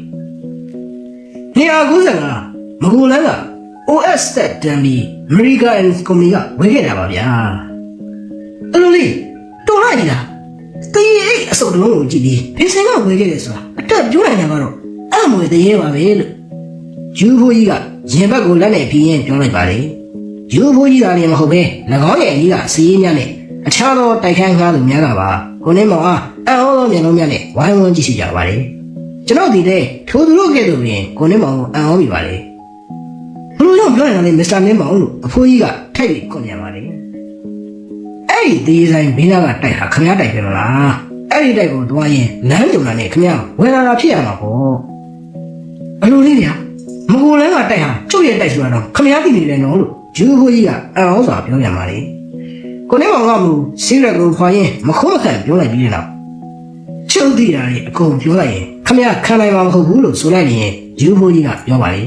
295မဂူလန်းက OS တက်တန်ပြီး American Company ကဝေခဲ့တာပါဗျာအဲ့လိုလေတော်လိုက်လားတီးအိတ်အစုံလုံးကိုကြည့်ပြီးဖေးဆိုင်ကဝေခဲ့တယ်ဆိုတာအတက်ပြောနိုင်တာကတော့အမွေတရေပါပဲလို့ဂျူဖိုးကြီးကရင်ဘက်ကိုလက်နဲ့ပြီးရင်ပြောလိုက်ပါတယ်ဂျူဖိုးကြီးကလည်းမဟုတ်ပဲ၎င်းရဲ့အကြီးကစီးရင်များနဲ့အခြားသောတိုက်ခိုင်းကားသူများကပါကိုနေမောင်အားအံ့ဩသောမျက်လုံးများနဲ့ဝိုင်းဝန်းကြည့်ရှိကြပါတယ်ကျွန်တော်ဒီတဲ့ထိုသူတို့ကဲ့သို့ပင်ကိုနေမောင်ကိုအံ့ဩမိပါတယ်ဘလို့တော့ပြောနေတာလေမစ္စတာနေမောင်လို့အဖိုးကြီးကထိုက်ပြီးခွန်ပြန်ပါတယ်အဲ့ဒီဒီဇိုင်းဘေးနားကတိုက်ဟာခမရတိုက်ပဲမလားအဲ့ဒီတိုက်ကိုတွားရင်လမ်းကြုံလာနဲ့ခမရဝယ်လာတာဖြစ်ရမှာပေါ့ဘလို့လေးဗျာမကူလန်းကတိုက်ဟာကျုပ်ရဲ့တိုက်ဆိုတာတော့ခမရသိနေတယ်နော်လို့ဂျူးဖိုးကြီးကအံ့ဩစွာပြောပြန်ပါတယ်ကိုနေမောင်ကမူစီးရက်ကိုခွာရင်မခုံးမခံပြောလိုက်ပြီးတဲ့နောက်ကျုပ်သိတာလေအကုန်ပြောလိုက်ရင်ခမရခံနိုင်မှာမဟုတ်ဘူးလို့ဆိုလိုက်ရင်ဂျူးဖိုးကြီးကပြောပါလေ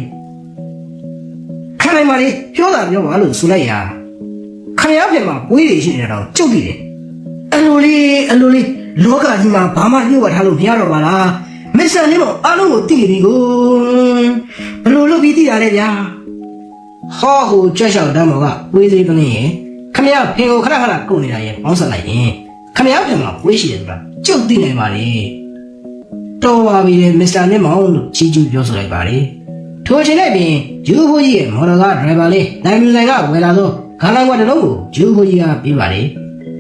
ခံနိုင်ပါလေပြောတာပြောပါလို့ဆိုလိုက်ရာခမရပြင်မှာပွေးတွေရှိနေတာတော့ကျုပ်သိတယ်အလိုလေးလောကကြီးမှာဘာမှညှို့ဝထားလို့မရတော့ပါလားမစ္စတာနေမောင်အားလုံးကိုသိနေပြီကိုဘလို့လုပ်ပြီးသိတာလဲဗျာဟောဟိုကြွက်လျှောက်တန်းမောင်ကပွေးသေးကလေးရင်ခမရဖင်ကိုခဏကုန်နေတာရဲ့ပေါင်းဆက်လိုက်ရင်ခမရဖင်မှာပွေးရှိတယ်ဆိုတာကျုပ်သိနိုင်ပါလေတော်ပါပြီလေမစ္စတာနေမောင်လို့ချီးကျူးပြောဆိုလိုက်ပါလေထိုအချိန်နဲ့ပြင်ဂျူးဖိုးကြီးရဲ့မော်တော်ကားဒရိုင်ဘာလေးနိုင်မြူဆိုင်ကဝယ်လာသောဂါလန်ကွက်တစ်လုံးကိုဂျူးဖိုးကြီးကပေးပါလေ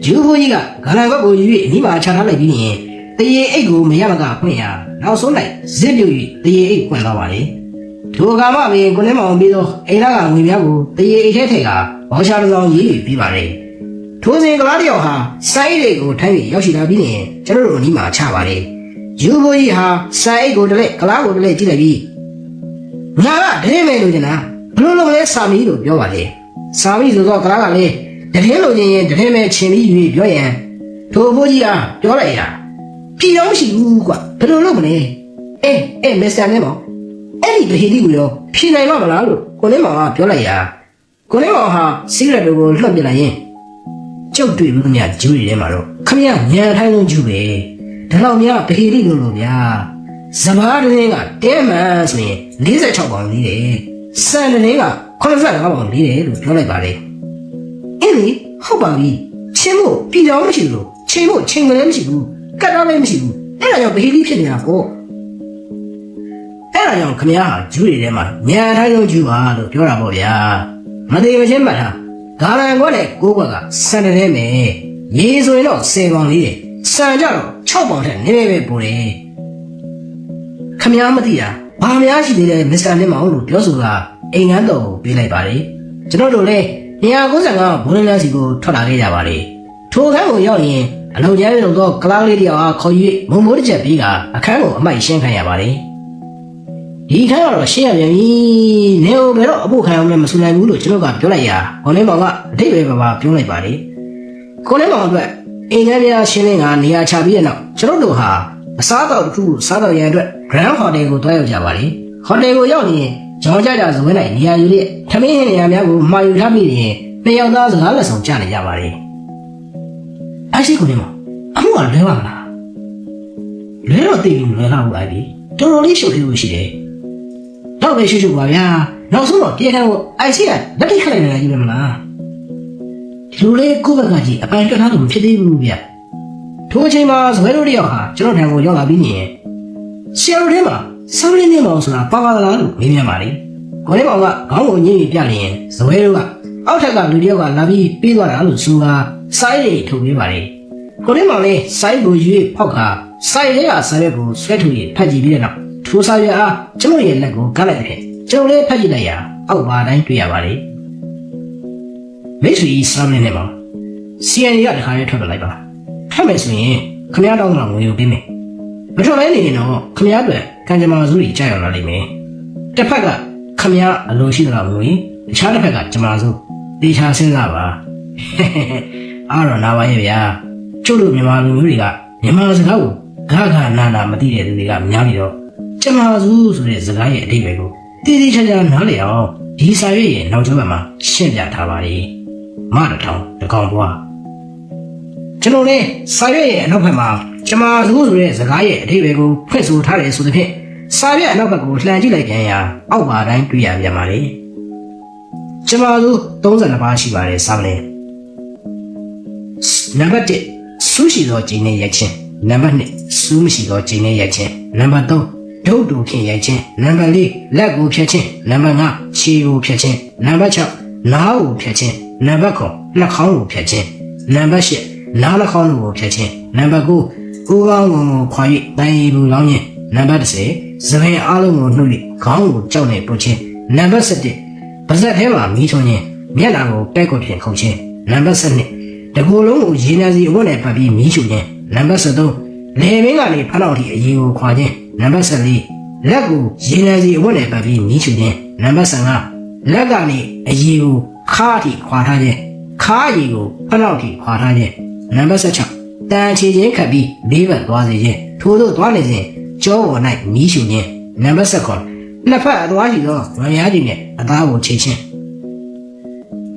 ဂျူးဖိုးကြီးကဂါလန်ကွက်ကိုယူ၍အနီးမှာချထားလိုက်ပြီးရင်တရေအိတ်ကိုမရမကဖွင့်ရနောက်ဆုံးလိုက်ဇစ်ပြုတ်၍တရေအိတ်ဖွင့်သွားပါလေထိုအခါမှပင်ကိုနေမောင်ပြီးတော့အိမ်သားကငွေများကိုတရေအိတ်ထဲထည့်ကဘောရှာတစ်စောင်ရေးပြီးပါလေထိုစဉ်ကလားတယောက်ဟာစိုင်းအိတ်ကိုထိုင်းပြီးရောက်ရှိလာပြီးရင်ကျွန်တော်တို့အနီးမှာချပါလေဂျူးဖိုးကြီးဟာစိုင်းအိတ်ကိုတလဲကလားကိုတလဲကြည့်လိုက်ပြီးငါကဒင်းမဲလို့ကျင်လားဘလို့လုံးလဲစာမီလို့ပြောပါလေစာမီဆိုတော့ကလားကလည်းဒင်းလို့ကျင်ရင်ဒင်းမဲချင်းပြီးယူပြောရင်ထိုဖိုးကြီးကပြောလိုက်ရပြည်တော့မရှိဘူးကွာဘယ်လိုလုပ်မလဲအေးမစ္စတာနေမောင်အဲ့ဒီဗဟိတိကိုရောဖြေနိုင်မှာမလားလို့ကိုနေမောင်ကပြောလိုက်ရာကိုနေမောင်ဟာစီဂရက်တို့ကိုလွှတ်ပြလိုက်ရင်ကျုပ်တွေ့ဘူးမြဂျူးတွေထဲမှာတော့ခမရညံထိုင်းလုံးဂျူးပဲဒါတော့များဗဟိတိလို့ဗျာစဘာတင်းကတဲမှန်ဆိုရင်46ပေါင်လေးတယ်စံတင်းက85ပေါင်လေးတယ်လို့ပြောလိုက်ပါလေအဲ့ဒီဟုတ်ပါပြီချင်းမို့ပြည်တော်မရှိလို့ချင်းမို့ချင်းကလေးမရှိဘူးကတ်တော့လည်းမရှိဘူးအဲ့ဒါကြောင့်ဗဟိတိဖြစ်နေတာပေါ့အဲ့ဒါကြောင့်ခမရဟာဂျူးတွေထဲမှာညံထိုင်းလုံးဂျူးပါလို့ပြောတာပေါ့ဗျာမသေးမချင်းမှတ်ထားဂါလန်ကွက်နဲ့6ကွက်ကစံတင်းမယ်ရေဆိုရင်တော့10ပေါင်လေးတယ်စံကြတော့6ပေါင်ထက်နည်းနည်းပဲပိုတယ်ခမည်းမသိတာဘာများရှိသေးတယ်မစ္စတာနေမောင်လို့ပြောဆိုတာအိမ်ငန်းတော်ကိုပေးလိုက်ပါလေကျွန်တော်တို့လည်း295ဘုန်းလန်းစီကိုထွက်လာခဲ့ကြပါလေထိုအခန်းကိုရောက်ရင်အလုံကျန်းလုံသောကလားလေးတယောက်အားခေါ်၍မုံမိုးတစ်ချက်ပြီးကအခန်းကိုအမိုက်ရှင်းခိုင်းရပါလေဒီခန်းကတော့ရှင်းရပြန်ပြီနေအိုဘယ်တော့အဖို့ခံအောင်လည်းမဆူနိုင်ဘူးလို့ကျွန်တော်ကပြောလိုက်ရာခေါင်းလေးမောင်ကအတိတ်ပဲပါပြောလိုက်ပါလေခေါင်းလေးမောင်အတွက်အိမ်ငန်းများရှင်းလင်းကနေရာချပြီးတဲ့နောက်ကျွန်တော်တို့ဟာအစားအသောက်တစ်ခုစားတော့ရန်အတွက် Grand Hotel ကိုတွားရောက်ကြပါလေ။ Hotel ကိုရောက်နေရင်ကြောင်ကြကြဇဝဲနိုင်နေရာယူတဲ့ထမင်းဟင်းနေရာများကိုမှာယူထားပြီးရင်နှစ်ယောက်သားစကားလက်ဆောင်ကြနေကြပါလေ။အားရှိကိုနေမှာအမှုကလွဲပါမလား။လွဲတော့သိပြီလွဲလာဘူးအဲ့ဒီတော်တော်လေးရှုပ်လို့ရှိတယ်။တော့ပဲရှုပ်ပါဗျာ။နောက်ဆုံးတော့ပြေခံကိုအိုက်စီကလက်ထိတ်ခတ်လိုက်နေတာကြီးပဲမလား။ဒီလိုလေးကိုယ့်ဘက်ကကြီးအပိုင်တွက်ထားလို့မဖြစ်သေးဘူးဗျ။ထိုအချိန်မှာဇွဲတို့တယောက်ဟာကျွန်တော်ထံကိုရောက်လာပြီးနေဆရာတို့ထဲမှာဆောင်းလင်းနေမောင်ဆိုတာပါပါလားလို့မေးမြန်းပါလေကိုလေးမောင်ကခေါင်းကိုညှိပြလျင်ဇွဲတို့ကအောက်ထက်ကလူတယောက်ကလာပြီးပြေးသွားတာလို့ဆိုတာစိုင်းတွေထုတ်ပေးပါလေကိုလေးမောင်လည်းစိုင်းကိုရွေးဖောက်ခါစိုင်းရဲကစာရွက်ကိုဆွဲထုတ်ရဖတ်ကြည့်ပြီးတဲ့နောက်ထိုစာရွက်အားကျွန်တော်ရဲ့လက်ကိုကပ်လိုက်တဲ့ကျွန်တော်လည်းဖတ်ကြည့်လိုက်ရာအောက်ပါတိုင်းတွေ့ရပါလေမိတ်ဆွေဆောင်းလင်းနေမောင်စီအန်ကတခါရဲထွက်လာလိုက်ပါထပ်မယ်ဆိုရင်ခမရတောင်းတာငွေကိုပေးမယ် မထွက်လဲနေရင်တော့ခမရအတွက်ကံကြမ္မာစုကြီးကြာရောက်လာလိမ့်မယ်တစ်ဖက်ကခမရအလိုရှိသလားမလို့တခြားတစ်ဖက်ကကြမ္မာစုတေချာစဉ်းစားပါအားတော့နာပါရဲ့ဗျာကျုပ်တို့မြန်မာလူမျိုးတွေကမြန်မာစကားကိုဂါဂါနာနာမသိတဲ့သူတွေကများပြီးတော့ကြမ္မာစုဆိုတဲ့စကားရဲ့အဓိပ္ပာယ်ကိုတိတိကျကျနားလည်အောင်ဒီစာရွက်ရဲ့နောက်ကျောဘက်မှာရှင်းပြထားပါလေမတထောင်တကောင်ပွားကျွန်တော်လည်းစာရွက်ရဲ့အနောက်ဘက်မှာကြမ္မာစုဆိုတဲ့စကားရဲ့အဓိပ္ပာယ်ကိုဖွင့်ဆိုထားတယ်ဆိုသဖြင့်စာရွက်အနောက်ဘက်ကိုလှန်ကြည့်လိုက်ပြန်ရာအောက်ပါတိုင်းတွေ့ရပြန်ပါလေကြမ္မာစု32ပါးရှိပါတယ်စာမလဲနံပါတ်1စူးရှိသောဂျင်းနဲ့ရိုက်ခြင်းနံပါတ်2စူးမရှိသောဂျင်းနဲ့ရိုက်ခြင်းနံပါတ်3ဒုတ်တူဖြင့်ရိုက်ခြင်းနံပါတ်4လက်ကိုဖြတ်ခြင်းနံပါတ်5ခြေကိုဖြတ်ခြင်းနံပါတ်6နားကိုဖြတ်ခြင်းနံပါတ်9နှာခေါင်းကိုဖြတ်ခြင်းနံပါတ်10နားနှာခေါင်းကိုဖြတ်ခြင်းနံပါတ်9ဦးခေါင်းကိုခွာ၍တိုင်ရည်ဘူးလောင်းခြင်းနံပါတ်10သပင်အားလုံးကိုနှုတ်၍ခေါင်းကိုကြောက်နေပုတ်ခြင်းနံပါတ်17ပါးစပ်ထဲမှာမီးထွန်းခြင်းမျက်နှာကိုပဲ့ကွက်ဖြင့်ခုတ်ခြင်းနံပါတ်12တကူလုံးကိုရေနံစီအဝတ်နဲ့ပတ်ပြီးမီးရှို့ခြင်းနံပါတ်13လေမင်းကနေဖနောက်ထိအရေကိုခွာခြင်းနံပါတ်14လက်ကိုရေနံစီအဝတ်နဲ့ပတ်ပြီးမီးရှို့ခြင်းနံပါတ်15လက်ကနေအရေကိုခါးထိခွာထားခြင်းခါးအရေကိုဖနောက်ထိခွာထားခြင်းနံပါတ်16တန်ချေခြင်းခတ်ပြီးလေးဘက်သွားစေခြင်းထို့သို့သွားနေစဉ်ကြောပေါ်၌မီးရှို့ခြင်းနံပါတ်19နှစ်ဖက်အသွားရှိသောဝမ်းရည်နဲ့အသားကိုခြေခြင်း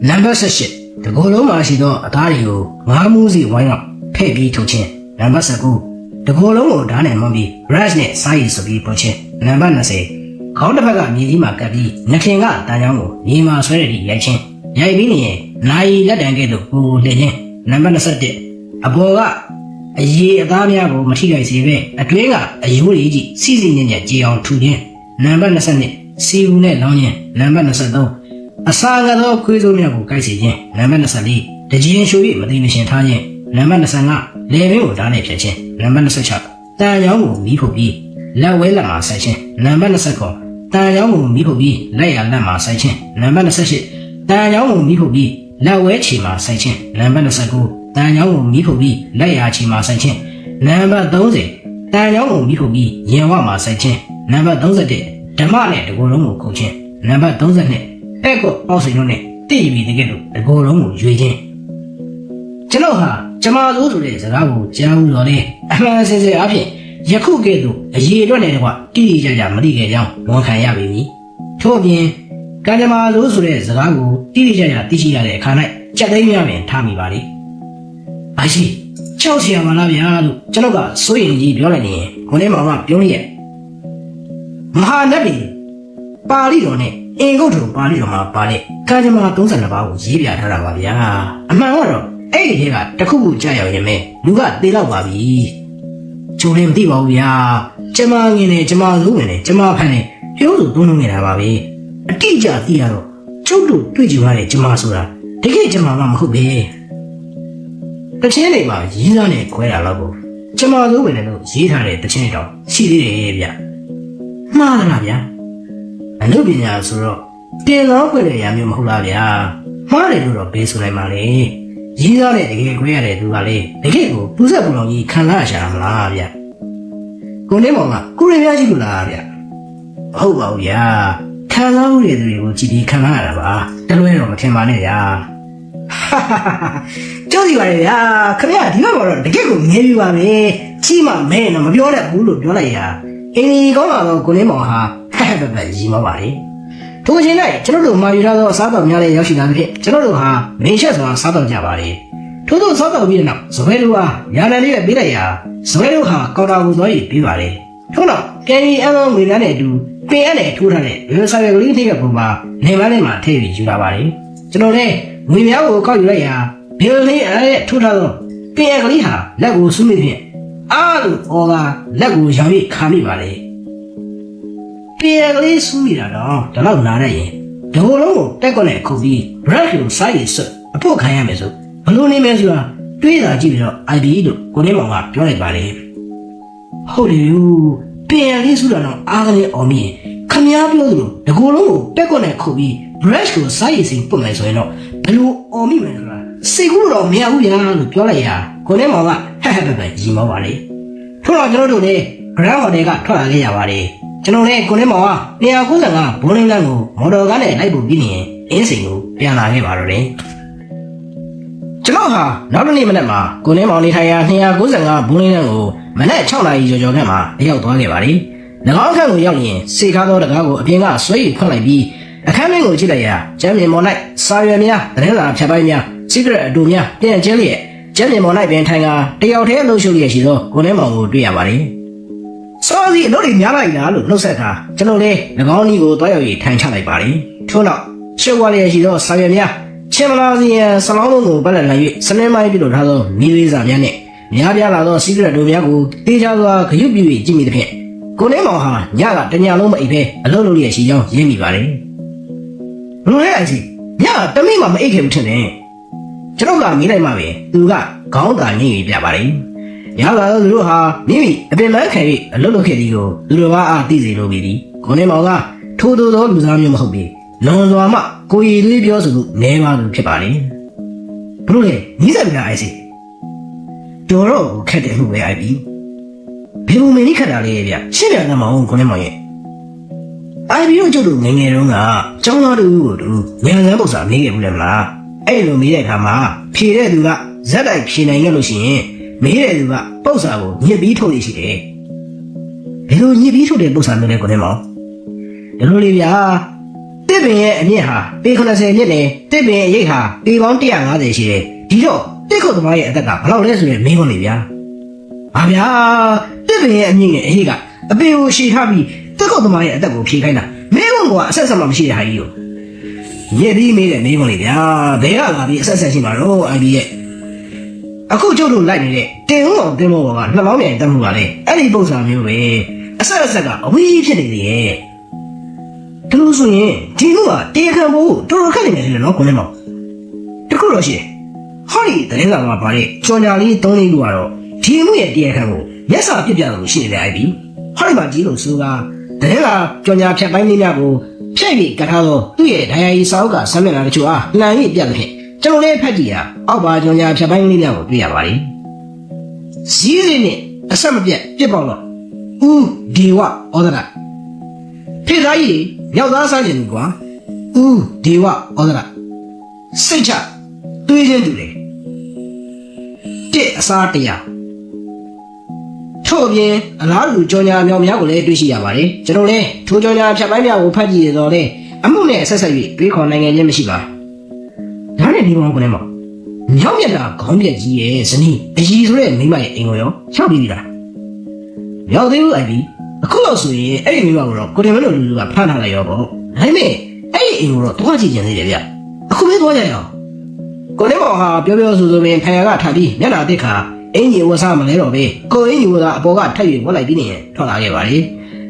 နံပါတ်18တကိုယ်လုံးမှာရှိသောအသားတွေကိုငါးမူးစီဝိုင်းအောင်ဖဲ့ပြီးထုတ်ခြင်းနံပါတ်19တကိုယ်လုံးကိုဓာတ်နဲ့မွန်ပြီး brush နဲ့စားရည်ဆိုပြီးပုတ်ခြင်းနံပါတ်20ခေါင်းတစ်ဖက်ကမြေကြီးမှာကပ်ပြီးနှခင်ကတန်ချောင်းကိုမြေမှာဆွဲရည်ရိုက်ခြင်းရိုက်ပြီးနေရင်နိုင်လက်တံကဲ့သို့ကိုလှည့်ခြင်းနံပါတ်21အပေါ်ကအရေအသားများကိုမထိခိုက်စေဘဲအတွင်းကအယိုးတွေကြီးစီစီညံ့ညံ့ကြေအောင်ထူခြင်းနံပါတ်22စီဘူးနဲ့လောင်းခြင်းနံပါတ်23အစာငတ်သောခွေးစိုးများကိုကိုက်စေခြင်းနံပါတ်24တကြင်ရှို၍မသိမရှင်ထားခြင်းနံပါတ်25လေမင်းကိုဓာတ်နဲ့ဖြတ်ခြင်းနံပါတ်26တန်ချောင်းကိုမီးဖုတ်ပြီးလက်ဝဲလက်မှာဆိုင်ခြင်းနံပါတ်29တန်ချောင်းကိုမီးဖုတ်ပြီးလက်ရလက်မှာဆိုင်ခြင်းနံပါတ်28တန်ချောင်းကိုမီးဖုတ်ပြီးလက်ဝဲခြေမှာဆိုင်ခြင်းနံပါတ်29တန်ချောင်းကိုမီးဖုတ်ပြီးလက်ရခြေမှာဆိုင်ခြင်းနံပါတ်30တန်ချောင်းကိုမီးဖုတ်ပြီးရင်ဝမှာဆိုင်ခြင်းနံပါတ်31ဓမ္မနဲ့တကိုယ်လုံးကိုခုတ်ခြင်းနံပါတ်32အဲ့ကိုပေါက်စိန်တို့နဲ့တည်ပြီးတကယ်လို့တကိုယ်လုံးကိုရွေခြင်းကျွန်တော်ဟာကျမစိုးဆိုတဲ့စကားကိုကြားဘူးတော့လေအမှန်စင်စစ်အဖြစ်ယခုကဲ့သို့အရေးအတွက်နဲ့တကွတိတိကျကျမသိခဲ့ကြောင်းဝန်ခံရပြီထို့အပြင်ကံကြမ္မာစိုးဆိုတဲ့စကားကိုတိတိကျကျသိရှိရတဲ့အခါ၌ကြက်သိမ်းများပင်ထားမိပါလေအရှိကြောက်เสียပါလားဗျာလို့ကျွန်တော်ကစိုးရင်ကြီးပြောလိုက်နေရင်ခုနေ့မှပြောလိုက်ရဲ့မဟာနတ်ပြည်ပါဠိတော်နဲ့အင်္ဂုတ္တပါဠိတော်မှာပါတဲ့ကံကြမ္မာ32ပါးကိုရေးပြထားတာပါဗျာအမှန်ကတော့အဲ့ဒီထဲကတခုခုကြာရောက်ရင်ပဲလူကသေတော့ပါပြီကျုံလည်းမသိပါဘူးဗျာကျမငင်းနေကျမလုံးနေကျမဖန်နေပြောဆိုသုံးလုံးနေတာပါပဲအတိအကျသိရတော့ကျုပ်တို့တွေ့ကြရတဲ့ကျမဆိုတာတကယ်ကျမမှမဟုတ်ပဲတချင်းတွေမှာရေးသားနဲ့ခွဲတာတော့ကိုကျမလုံးဝင်တယ်လို့ရေးထားတဲ့တချင်းတော့ရှိသေးတယ်ဗျမှားလားဗျာအနုပညာဆိုတော့တင်လောခွင့်တဲ့ရာမျိုးမဟုတ်လားဗျာမှားတယ်လို့တော့ဘယ်ဆိုနိုင်မှာလဲရေးသားတဲ့တကယ်ခွဲရတဲ့သူကလေတကယ်ကိုပူဆက်ပူလောင်ကြီးခံလာရှာမလားဗျကိုနေမောင်ကကိုရများရှိလို့လားဗျမဟုတ်ပါဘူးဗျာခံစားမှုတွေတွေကိုကြည်ပြီးခံရတာပါတလွဲတော့မထင်ပါနဲ့ဗျာကြောက်စီပါလေဗျာခင်ဗျာဒီဘက်မှာတော့တကယ်ကိုငဲပြီးပါပဲကြီးမှမဲတော့မပြောတတ်ဘူးလို့ပြောလိုက်ရအင်းဒီကောင်းလာတော့ကိုနေမောင်ဟာဟဲ့ပဲရီမပါလေထိုချိန်၌ကျွန်တော်တို့မာယူထားသောစားတော်များလည်းရောက်ရှိလာသဖြင့်ကျွန်တော်တို့ဟာမင်းချက်စွာစားတော်ကြပါလေထို့သောစားတော်ပြီးတဲ့နောက်ဇွဲတို့ဟာညာတန်လေးပဲပေးလိုက်ရာဇွဲတို့ဟာကောင်တာကိုသွားပြီးပေးပါလေထို့နောက်ကယ်ရီအမ်ငွေသားနဲ့အတူပင်အပ်နဲ့ထိုးထားတဲ့ဘယ်ဆိုင်ကလေးထိပ်ကပုံမှာနေမလေးမှာထည့်ပြီးယူလာပါလေကျွန်တော်လည်းငွေများကိုကောက်ယူလိုက်ရာဘယ်လေးအဲ့ထိုးထားသောပင်အပ်ကလေးဟာလက်ကိုဆူးမိဖြင့်အားလို့ဟောကလက်ကိုရောင်ရိပ်ခါမိပါလေပြန်လေးဆူးမိတာတော့ဒီလောက်နားရရင်ဒိုလုံးကိုတက်ကွက်နဲ့ခုတ်ပြီး brush ကိုစိုက်ရစွတ်အဖို့ခံရမယ်ဆိုဘလို့နေမယ်ဆိုတာတွေးတာကြည့်ပြီးတော့ IB လို့ကိုနေမောင်ကပြောလိုက်ပါလေဟုတ်တယ်ပြန်လေးဆူးတာတော့အားကလေးအော်မိရင်ခမားပြောသလိုဒကိုလုံးကိုတက်ကွက်နဲ့ခုတ်ပြီး brush ကိုစိုက်ရစီပုတ်မယ်ဆိုရင်တော့ဘလို့အော်မိမယ်ဆိုတာစိတ်ကူးတော့မရဘူးညာလို့ပြောလိုက်ရကိုနေမောင်ကဟဲ့ဟဲ့ပဲကြီးမောပါလေ ထို့တော့ကျွန်တော်တို့လည်းဂရန်ဟိုတယ်ကထွက်လာခဲ့ရပါတယ်ကျွန်တော်လည်းကိုနေမောင်က295ဘုံလင်းလန်းကိုမော်တော်ကားနဲ့လိုက်ပို့ပြီးနေရင်အင်းစိန်ကိုပြန်လာခဲ့ပါတော့တယ်ကျွန်တော်ဟာနောက်တစ်နေ့မနက်မှာကိုနေမောင်နေထိုင်ရာ295ဘုံလင်းလန်းကိုမနက်6နာရီကျော်ခန့်မှာရောက်သွားခဲ့ပါတယ်၎င်းအခန်းကိုရောက်ရင်စေထားသောတကားကိုအပြင်ကဆွဲယူဖွင့်လိုက်ပြီးအခန်းထဲကိုကြည့်လိုက်ရာကျမ်းမြေမော်၌စာရွက်များသတင်းစာဖြတ်ပိုင်းများ secret အတူများပြန်ကျင်းလျက်ကျမ်းမြေမော်၌ပင်ထိုင်ကတယောက်တည်းအလုပ်ရှုပ်လျက်ရှိသောကိုနေမောင်ကိုတွေ့ရပါတယ်စောစီအလုပ်တွေများလိုက်လားလို့နှုတ်ဆက်တာကျွန်တော်လည်း၎င်းဤကိုတွားရောက်၍ထိုင်ချလိုက်ပါတယ်ထို့နောက်ရှုပ်ဝါလျက်ရှိသောစာရွက်များချင်းမလာစီယံဆလောင်းလုံးကိုပတ်လက်လာ၍စနေမိုင်းပြုလုပ်ထားသောမိလေးစာများနှင့်များပြားလာသော secret တို့များကိုတေချာစွာဂရုပြု၍ကြည့်မိသဖြင့်ကိုနေမောင်ဟာညကတညလုံးမအိပ်ဘဲအလုပ်လုပ်လျက်ရှိကြောင်းရင်းမိပါတယ်ဘလို့လဲအိုင်စီညတမိမှမအိပ်ခဲ့ဘူးထင်တယ်ကျွန်တော်ကမေးလိုက်မှပဲသူကခေါင်းသာညှိပြပါတယ်ညလာတော့သူတို့ဟာမိမိအပင်ပန်းခံ၍အလုပ်လုပ်ခဲ့သည်ကိုလူတော်ဘာအားသိစေလိုပြီကိုနေမောင်ကထိုးထိုးသောလူသားမျိုးမဟုတ်ပြီလွန်စွာမှကိုရည်သွေးပြောဆိုမှုနဲပါသူဖြစ်ပါလေဘလို့လဲညီးစက်ပြအိုင်စီတော်တော့ခက်တယ်မှုပဲအိုင်ပြီဘယ်လိုမင်းခက်တာလဲဗျရှင်းပြန်မှာကိုနေမောင်ရဲ့အိုင်ပြီတို့ကျုပ်တို့ငယ်ငယ်တုန်းကကျောင်းသားတို့ကိုသူမြန်စမ်းပု္ပ္ပာမေးခဲ့ဘူးလေမလားအဲ့လိုမေးတဲ့အခါမှာဖြေတဲ့သူကဇက်တိုက်ဖြေနိုင်ခဲ့လို့ရှိရင်မေးတဲ့သူကပု္ပ္ပာကိုညစ်ပြီးထုတ်ရရှိတယ်ဘယ်လိုညစ်ပြီးထုတ်တဲ့ပု္ပ္ပာမျိုးလဲကိုနေမောင်ဒီလိုလေးဗျာတစ်ပင်ရဲ့အမြင့်ဟာပေ80မြင့်တယ်တစ်ပင်ရဲ့ရိတ်ဟာပေပေါင်း150ရှိတယ်ဒီတော့တစ်ခုတ်သမားရဲ့အသက်ကဘယ်လောက်လဲဆိုရင်မင်းကုန်လေဗျာဟာဗျာတစ်ပင်ရဲ့အမြင့်ရဲ့အဟိကအပေကိုရှည်ထားပြီးတစ်ခုတ်သမားရဲ့အသက်ကိုဖြေခိုင်းတာမင်းကုန်ကအဆက်ဆက်မှမရှိတဲ့ဟာကြီးကိုညစ်ပြီးမေးတယ်မင်းကုန်လေဗျာဘယ်ကလာပြီးအဆက်ဆက်ရှိမှာတော့အိုင်ဒီရဲ့အခုကျုပ်တို့လိုက်နေတဲ့တင်ဦးအောင်တင်မောကနှလောင်းမြိုင်တက်မှုပါလေအဲ့ဒီပု္ပ္ပာမျိုးပဲအဆက်အဆက်ကအဝေးဖြစ်နေလေရဲ့ဒါလို့ဆိုရင်ဒီမှုကတရားခံဖို့တော်တော်ခက်နေတယ်နော်ကိုနေမောင်တခုတော့ရှိတယ်ဟောဒီသတင်းစာမှာပါတဲ့ကြော်ညာလေး3လေးခုကတော့ဒီမှုရဲ့တရားခံဖို့မျက်စာပြပြလို့ရှိနေတယ်အိုင်ဒီဟောဒီမှာကြီးလို့ဆိုကသတင်းစာကြော်ညာဖြတ်ပိုင်းလေးများကိုဖြည့်ပြီးကထားတော့သူ့ရဲ့ဒဏ်ရာကြီးစာအုပ်ကဆမ်းမျက်နှာတချို့အားလှန်ရပြတ်တဲ့ကျွန်တော်လည်းဖက်ကြည့်ရအောက်ပါကြော်ညာဖြတ်ပိုင်းလေးများကိုတွေ့ရပါတယ်ဇီးစင်းနဲ့အဆက်မပြတ်ပြစ်ပေါက်တော့ဦးဒီဝဩဒရဖေသားကြီးရောက်သားစားခြင်းကွာဦးဒီဝဩဒရစိတ်ချတွေးခြင်းတူတယ်တစ်အစားတရားထို့ပြင်အလားတူကြော်ညာမြောင်များကိုလည်းတွေ့ရှိရပါတယ်ကျွန်တော်လည်းထိုကြော်ညာဖြတ်ပိုင်းများကိုဖတ်ကြည့်ရတော့လေအမှုနဲ့ဆက်ဆက်၍တွေးခေါ်နိုင်ခြင်းမရှိပါဒါနဲ့ဒီမောင်ကိုလည်းမမြောက်မျက်နှာခေါင်းပြက်ကြီးရဲ့ဇနီးအကြီးဆိုတဲ့မိမရဲ့အိမ်ကိုရောရောက်ပြီးပြီလားရောက်သေးဘူးအိုင်ပြီအခုတော့ဆိုရင်အဲ့ဒီမိမကိုတော့ကိုတင်မလို့လူလူကဖမ်းထားလိုက်ရောပေါ့ဒါပေမဲ့အဲ့ဒီအိမ်ကိုတော့တွားကြည့်ကြသေးတယ်ဗျအခုပဲတွားကြရအောင်ကိုနေမောင်ဟာပြောပြောဆိုဆိုပင်ဖန်ရကထားပြီးမျက်နှာတစ်ခါအင်ကြီးဝစားမလဲတော့ပဲကိုအင်ကြီးဝစားအပေါ်ကထပ်၍ဝတ်လိုက်ပြီးနေထွက်လာခဲ့ပါလ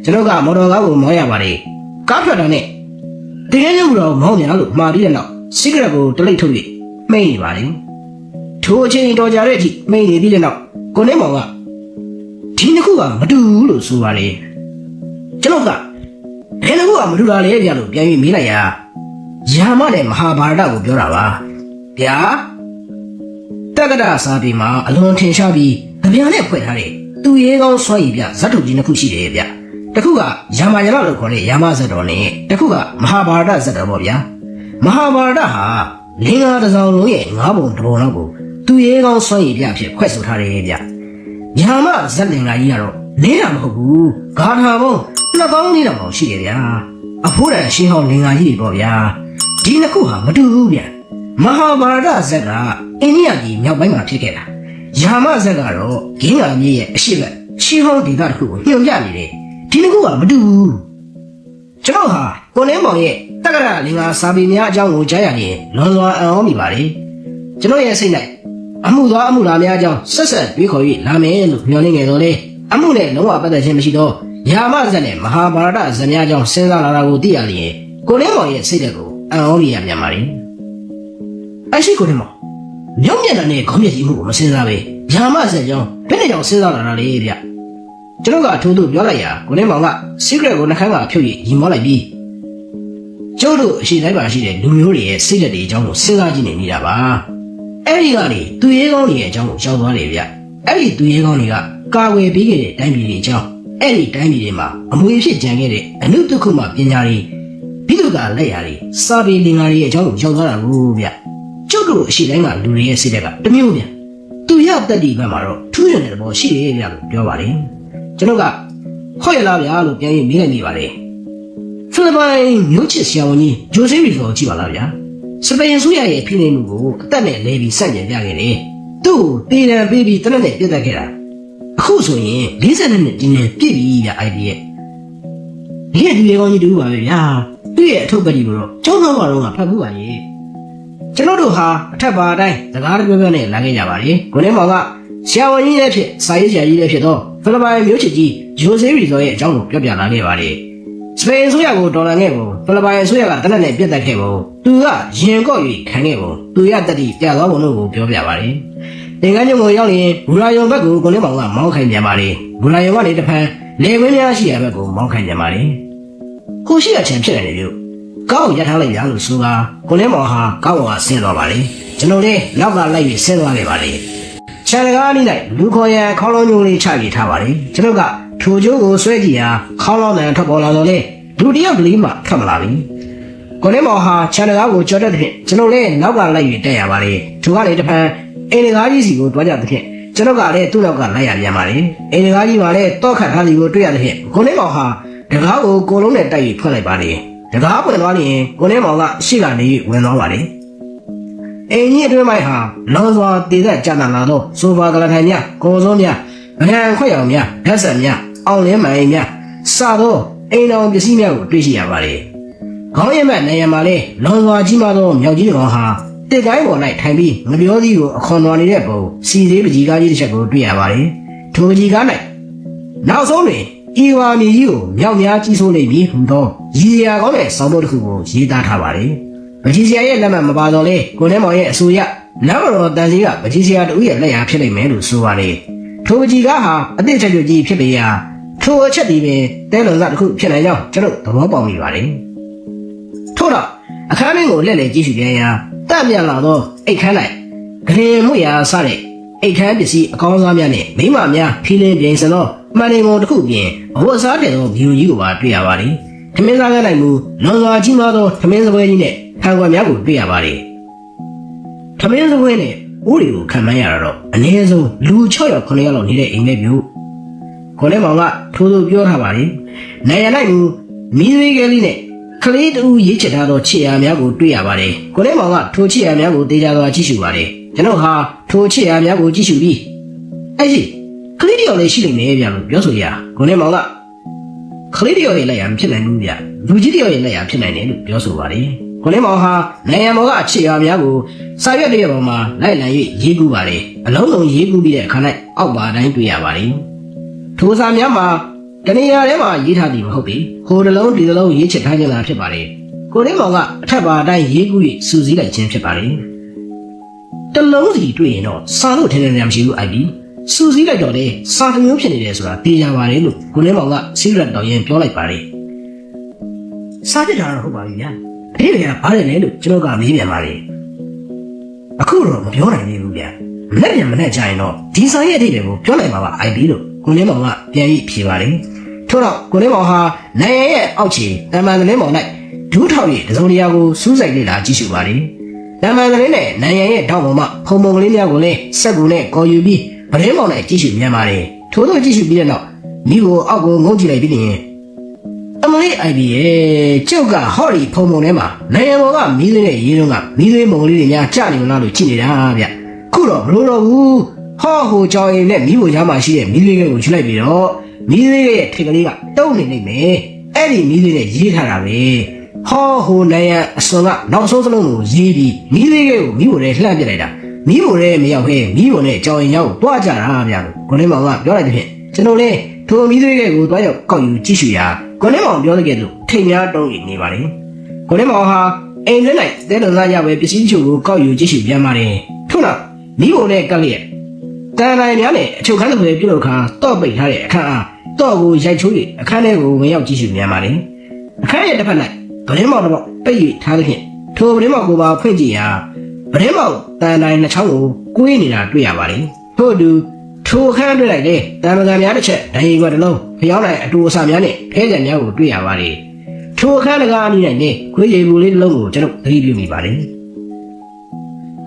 ေကျွန်တော်ကမော်တော်ကားကိုမောင်းရပါလေကားထွက်တာနဲ့တကယ်လို့တော့မောင်းပြန်လို့မှာပြီးတဲ့နောက်စီဂရက်ကိုတလိပ်ထုတ်ပြီးမှိန်နေပါလေထိုအချိန်တော်ကြတဲ့အထိမှိန်နေပြီးတဲ့နောက်ကိုနေမောင်ကဒီနှစ်ခုကမတူဘူးလို့ဆိုပါလေကျွန်တော်ကဘယ်နှစ်ခုကမတူတာလဲဗျာလို့ပြန်ပြီးမေးလိုက်ရာယာမနဲ့မဟာဗာရတကိုပြောတာပါဗျာတက္ကရာစာပေမှာအလွန်ထင်ရှားပြီးကြပြာနဲ့ဖွဲ့ထားတဲ့သူရဲကောင်းစွမ်းရည်ပြဇတ်ထုတ်ကြီးနှစ်ခုရှိတယ်ဗျတစ်ခုကယာမယလလို့ခေါ်တဲ့ယာမဇတ်တော်နဲ့တစ်ခုကမဟာဗာရတဇတ်တော်ပေါ့ဗျာမဟာဗာရတဟာလင်္ကာတစ်စောင်လုံးရဲ့9ပုံတစ်ပုံလောက်ကိုသူရဲကောင်းစွမ်းရည်ပြဖြစ်ဖွဲ့ဆိုထားတယ်ဗျယာမဇတ်လင်္ကာကြီးကတော့နေတာမဟုတ်ဘူးဂါထာပေါင်း2400တောင်ရှိတယ်ဗျာအဖိုးတန်ရှင်းဟောင်းလင်္ကာကြီးတွေပေါ့ဗျာဒီနှစ်ခုဟာမတူဘူးဗျမဟာဗာရတဇက်ကအိန္ဒိယပြည်မြောက်ပိုင်းမှာဖြစ်ခဲ့တာယာမဇက်ကတော့ဂင်းယာမြေရဲ့အရှိတ်ရှင်းဟောင်းဒေသတစ်ခုကိုညွှန်ပြနေတယ်ဒီနှစ်ခုကမတူဘူးကျွန်တော်ဟာကိုနေမောင်ရဲ့တက္ကရာလင်္ကာစာပေများအကြောင်းကိုကြားရရင်လွန်စွာအံ့ဩမိပါတယ်ကျွန်တော်ရဲ့စိတ်၌အမှုသွားအမှုလာများအကြောင်းဆက်ဆက်တွေးခေါ်၍လာမယ်လို့မျှော်လင့်နေတော့လေအမှုနဲ့လုံးဝပတ်သက်ခြင်းမရှိတော့ယာမဇက်နဲ့မဟာဗာရတဇက်များအကြောင်းစဉ်းစားလာတာကိုသိရလျင်ကိုနေမောင်ရဲ့စိတ်ဓာတ်ကိုအံ့ဩမိရပြန်ပါလေအရှိကိုနေမောင်မြောက်မျက်နှာနဲ့ခေါင်းပြည့်ကြီးမှုကိုမစဉ်းစားပဲယာမဇက်ကြောင်းဘယ်နဲ့ကြောင့်စဉ်းစားလာတာလဲဗျကျွန်တော်ကထိုးသူပြောလိုက်ရာကိုနေမောင်က secret ကိုနှခမ်းကဖြုတ်ရည်ရီမောလိုက်ပြီးကျိုးတို့အရှိတိုင်းပါရှိတဲ့လူမျိုးတွေရဲ့စိတ်ဓာတ်တွေအကြောင်းကိုစဉ်းစားကြည့်နေမိတာပါအဲ့ဒီကနေသူရဲကောင်းတွေရဲ့အကြောင်းကိုကြောက်သွားတယ်ဗျအဲ့ဒီသူရဲကောင်းတွေက ကာဝယ်ပေးခဲ့တဲ့တိုင်းပြည်တွေအကြောင်းအဲ့ဒီတိုင်းပြည်တွေမှာအမွေဖြစ်ကြံခဲ့တဲ့အနုတ္တခုမှပညာတွေပြီးတော့ကလက်ရာတွေစာပေလင်္ကာတွေအကြောင်းကိုရောက်သွားတာဘူးဗျကျုပ်တို့အရှိတိုင်းကလူတွေရဲ့စိတ်ဓာတ်ကတမျိုးဗျသူရတတ်ဒီဘက်မှာတော့ထူးရတဲ့ဘောရှိရဲ့ဗျလို့ပြောပါတယ်ကျွန်တော်ကဟောရလားဗျာလို့ပြန်ပြီးမေးလိုက်မိပါတယ်ဖိလစ်ပိုင်မြို့ချစ်ဆရာဝန်ကြီးဂျိုဆေးရီဆိုကြည့်ပါလားဗျာစပိန်ဆိုရရဲ့ဖိနှိပ်မှုကိုအသက်နဲ့လဲပြီးစန့်ကျင်ပြခဲ့တယ်သူ့ကိုတေးတံပေးပြီးတနက်နဲ့ပြတ်တက်ခဲ့တာအခုဆိုရင်42နှစ်တင်းနဲ့ပြည့်ပြီဗျအိုက်ဒီရဲ့ဒီကဒီကောင်ကြီးတူပါပဲဗျာသူ့ရဲ့အထုပ်ပတိကိုတော့ကျောင်းသားဘာတော့ကဖတ်ဘူးပါရဲ့ကျွန်တော်တို့ဟာအထက်ပါအတိုင်းစကားပြောပြောနဲ့လာခဲ့ကြပါလေကိုနေမောင်ကဆရာဝန်ကြီးလည်းဖြစ်စာရေးဆရာကြီးလည်းဖြစ်တော့ဖိလစ်ပိုင်မြို့ချစ်ကြီးဂျိုဆေးရီဆိုရဲ့အကြောင်းကိုပြောပြလာခဲ့ပါလေစပိန်ဆိုရကိုဒေါ်လာနဲ့ကိုဖိလစ်ပိုင်ဆိုရကတနက်နဲ့ပြတ်တက်ခဲ့ပုံသူကရင်ကော့၍ခံခဲ့ပုံသူရတက်တိပြသွားပုံတို့ကိုပြောပြပါလေသင်္ကန်းကျုံကိုရောက်ရင်ဘူရာယုံဘက်ကိုကိုနေမောင်ကမောင်းခိုင်းပြန်ပါလေဘူရာယုံကနေတဖန်လေခွင်းများရှိရဘက်ကိုမောင်းခိုင်းပြန်ပါလေကိုရှိရချင်ဖြစ်နေတယ်ပြုကောင်းရထားလိုက်ရလို့ဆိုပါကိုနေမောင်ဟာကောင်းအောင်ဆင်းသွားပါလေကျွန်တော်လည်းနောက်ကလိုက်ပြီးဆင်းသွားခဲ့ပါလေခြံကားအနည်းလိုက်လူခေါ်ရန်ခေါင်းလုံးညိုလေးချပြထားပါလေကျွန်တော်ကထိုကျိုးကိုဆွဲကြည့်ရာခေါင်းလုံးတန်ထွက်ပေါ်လာတော့လေလူတယောက်ကလေးမှထွက်မလာဘူးကိုနေမောင်ဟာခြံကားကိုကြော်တတ်တဲ့ဖြင့်ကျွန်တော်လည်းနောက်ကလိုက်ပြီးတက်ရပါလေသူကလည်းတဖန်အိမ်ကားကြီးစီကိုတွားကြတဲ့ဖြင့်ကျွန်တော်ကလည်းသူ့နောက်ကလိုက်ရပြန်ပါလေအိမ်ကားကြီးမှာလည်းတောက်ခတ်ထားစီကိုတွေ့ရတဲ့ဖြင့်ကိုနေမောင်ဟာတကားကိုကိုလုံးနဲ့တိုက်ပြီးဖွင့်လိုက်ပါလေတကားပွင့်သွားရင်ကိုနေမောင်ကရှေ့ကနေဝင်သွားပါလေအင်းကြီးအတွင်းပိုင်းဟာလောင်စွာတည်သက်ကြနာလာတော့ဆိုဖာကလထိုင်များကော်စုံးများအဟံခွက်ရောင်များဓာတ်ဆက်များအောင်လင်းမိုင်များစတော့အိမ်တော်ပစ္စည်းများကိုတွေ့ရှိရပါလေခေါင်းရမက်နေရမှာလေလောင်စွာကြီးမားသောမြောက်ကြီးကောင်ဟာတစ်တိုင်းပေါ်၌ထိုင်ပြီးငပြောသီးကိုအခွန်တော်နေတဲ့ပုံစီသေးပကြီးကားကြီးတစ်ချက်ကိုတွေ့ရပါလေထိုပကြီးကား၌နောက်ဆုံးတွင်ဤဝါမီကြီးကိုမြောက်များကြီးဆိုးနေပြီဟူသောရည်ရကောင်းတဲ့ဆောင်းပုဒ်တစ်ခုကိုရေးသားထားပါလေပကြီးဆရာရဲ့လက်မှတ်မပါတော့လေကိုနေမောင်ရဲ့အဆိုအရနတ်တော်တန်စီကပကြီးဆရာတူရဲ့လက်ရာဖြစ်နိုင်မယ်လို့ဆိုပါလေထိုပကြီးကားဟာအသည့်ချက်ကြီးဖြစ်ပေရာထိုအချက်ဒီပင်တဲလွန်စတစ်ခုဖြစ်နိုင်ကြောင်းကျွန်တော်သဘောပေါက်မိပါလေထို့တော့အခန်းထဲကိုလက်လေကြည့်ရှုပြန်ရာတန့်ပြန်လာသောအိတ်ခမ်း၌ဂရင်မှုရာစတဲ့အိတ်ခမ်းပစ္စည်းအကောင်းစားများနဲ့မိမများဖီးလင်းပြင်းစသောမှန်နေပုံတစ်ခုပြင်အဝတ်စားတဲ့သောဗီယိုကြီးကိုပါတွေ့ရပါလေထမင်းစားကနိုင်မှုလွန်စွာကြီးမားသောထမင်းစပွဲကြီးနဲ့ခံကွက်များကိုတွေ့ရပါလေထမင်းစပွဲနဲ့ဦးတွေကိုခံမှန်းရတာတော့အနည်းဆုံးလူ6ယောက်9ယောက်လောက်နေတဲ့အိမ်နဲ့မျိုးခေါ်နေမောင်ကထိုးထိုးပြောထားပါလေနိုင်ရလိုက်မှုမီးသွေးကလေးနဲ့ကလေးတူရေးချထားသောခြေရာများကိုတွေ့ရပါတယ်ကိုနေမောင်ကထိုခြေရာများကိုတေးကြစွာကြည့်ရှုပါတယ်ကျွန်တော်ဟာထိုခြေရာများကိုကြည့်ရှုပြီးအဲ့ဒီကလေးတယောက်လေးရှိနေမယ်ဗျာလို့ပြောဆိုရကိုနေမောင်ကကလေးတယောက်ရဲ့လက်ရာမဖြစ်နိုင်ဘူးဗျာလူကြီးတယောက်ရဲ့လက်ရာဖြစ်နိုင်တယ်လို့ပြောဆိုပါတယ်ကိုနေမောင်ဟာနိုင်ငံပေါ်ကခြေရာများကိုစာရွက်တရက်ပေါ်မှာလိုက်လံ၍ရေးကူးပါတယ်အလုံးစုံရေးကူးပြီးတဲ့အခါ၌အောက်ပါတိုင်းတွေ့ရပါတယ်ထိုစာများမှာတနေရာထဲမှာရေးထားသည်မဟုတ်ပေဟိုတလုံးဒီတလုံးရေးချထားကြတာဖြစ်ပါလေကိုနေမောင်ကအထက်ပါအတိုင်းရေးကူး၍စူးစီးလိုက်ခြင်းဖြစ်ပါလေတလုံးစီတွေ့ရင်တော့စာလို့ထင်နေရမရှိဘူးအိုက်ပြီစူးစီးလိုက်တော့လေစာတစ်မျိုးဖြစ်နေတယ်ဆိုတာသိကြပါလေလို့ကိုနေမောင်ကစီးရက်တော်ရင်ပြောလိုက်ပါလေစာပြတာတော့ဟုတ်ပါပြီဗျာအဖေကဘာလဲလဲလို့ကျွန်တော်ကမေးပြန်ပါလေအခုတော့မပြောနိုင်သေးဘူးဗျာလက်ပြန်မနဲ့ကြရင်တော့ဒီစာရဲ့အဓိပ္ပာယ်ကိုပြောနိုင်ပါပါအိုက်ပြီလို့ကိုနေမောင်ကပြန်ပြီးဖြေပါလေထို့တော့ကိုနေမောင်ဟာနိုင်ရဲ့အောက်ခြေတမန်သတင်းမောင်၌ဒူးထောက်ရတစုံတရာကိုစူးစိုက်လေ့လာကြည့်ရှုပါလေတမန်သတင်းနဲ့နိုင်ရဲ့တောက်ပေါ်မှာဖုံဖုံကလေးများကိုလည်းစက်ကူနဲ့ကော်ယူပြီးပရင်းမောင်နဲ့ကြည့်ရှုမြန်ပါလေထို့သောကြည့်ရှုပြီးတဲ့နောက်မိကိုအောက်ကိုငုံကြည့်လိုက်ပြီးရင်အမလေးအိုင်ဘီရဲ့ကျုပ်ကဟော်ရီဖုံဖုံထဲမှာနိုင်ဘောကမီးလေးနဲ့ရေးတော့ကမီးလေးမုံလေးတွေများကြာနေမလားလို့ကြည့်နေတာဗျခုတော့မလို့တော့ဘူးဟောဟိုကြောင်ရင်နဲ့မီးကိုရမှရှိတဲ့မီးလေးကိုယူလိုက်ပြီးတော့မီးလေးရဲ့ထိတ်ကလေးကတုံးနေနေမယ်အဲ့ဒီမီးလေးနဲ့ရေးထားတာပဲဟောဟိုနိုင်ရအစွန်ကနောက်ဆုံးစလုံးကိုရေးပြီးမီးလေးကိုမီးကိုလည်းလှမ်းပြလိုက်တာမီးကိုလည်းမရောက်ခဲမီးကိုနဲ့ကြောင်ရင်ရောက်တွားကြတာဗျာလို့ကိုနေမောင်ကပြောလိုက်တဲ့ဖြင့်ကျွန်တော်လည်းထိုမီးလေးကိုတွားရောက်ကောက်ယူကြည့်ရှုရာကိုနေမောင်ပြောတဲ့ကဲ့သို့ထိတ်များတုံးနေပါလေကိုနေမောင်ဟာအိမ်ထဲ၌တဲတော်သားရပဲပစ္စည်းချို့ကိုကောက်ယူကြည့်ရှုပြန်ပါတယ်ထို့နောက်မီးကိုနဲ့ကပ်လျက်တန်တိုင်းများနဲ့အချုပ်ခန်းတစ်ခုပြုလုပ်ခါတော့ပိတ်ထားတဲ့အခန်းအားတော့ကိုရိုက်ချိုး၍အခန်းထဲကိုဝင်ရောက်ကြည့်ရှုမြန်ပါလေအခန်းရဲ့တစ်ဖက်၌ဗရင်းမောင်တော့ပိတ်၍ထားတဲ့ဖြင့်ထိုဗရင်းမောင်ကိုပါဖွင့်ကြည့်ရာဗရင်းမောင်တန်တိုင်းနှချောင်းကိုကွေးနေတာတွေ့ရပါလေထို့အတူက ထိုအခန်းတွေ့လိုက်တဲ့တာမကန်များတစ်ချက်ဒိုင်ရီကွက်တစ်လုံးဖျောင်းနိုင်အတူအဆများနဲ့ဖဲကြံများကိုတွေ့ရပါတယ်ထိုအခန်းတကားအနည်းနဲ့ခွေးရည်ဘူးလေးတစ်လုံးကိုကျွန်တော်သတိပြုမိပါတယ်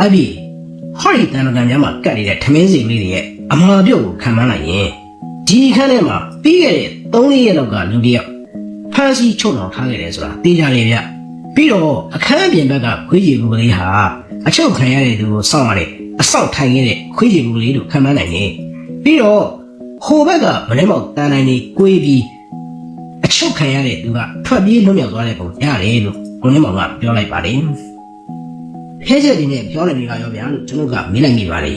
အဘိဟောဒီတာမကန်များမှာကတ်နေတဲ့ထမင်းစီကလေးတွေရဲ့အမှားပြုတ်ကိုခံမှန်းလိုက်ရင်ဒီအခန်းထဲမှာပြီးခဲ့တဲ့3-4ရက်လောက်ကလူတယောက်ဖမ်းဆီးချုပ်နှောင်ထားခဲ့တယ်ဆိုတာသိကြတယ်ဗျပြီးတော့အခန်းအပြင်ဘက်ကခွေးရည်ဘူးကလေးဟာအချုပ်ခံရတဲ့သူကိုစောင့်ရတဲ့အဆောက်ထိုင်ခဲ့တဲ့ခွေးရည်ဘူးကလေးတို့ခံမှန်းနိုင်တယ်ပြီးတော့ဟိုဘက်ကမလဲမောက်တန်တိုင်းလေးကိုးပြီးအချုပ်ခံရတဲ့သူကထွက်ပြေးလွတ်မြောက်သွားတဲ့ပုံရတယ်လို့ကိုနေမောင်ကပြောလိုက်ပါတယ်ဖဲချက်ဒီနဲ့ပြောနေပြီလားရောဗျာလို့ကျွန်တော်ကမေးလိုက်မိပါတယ်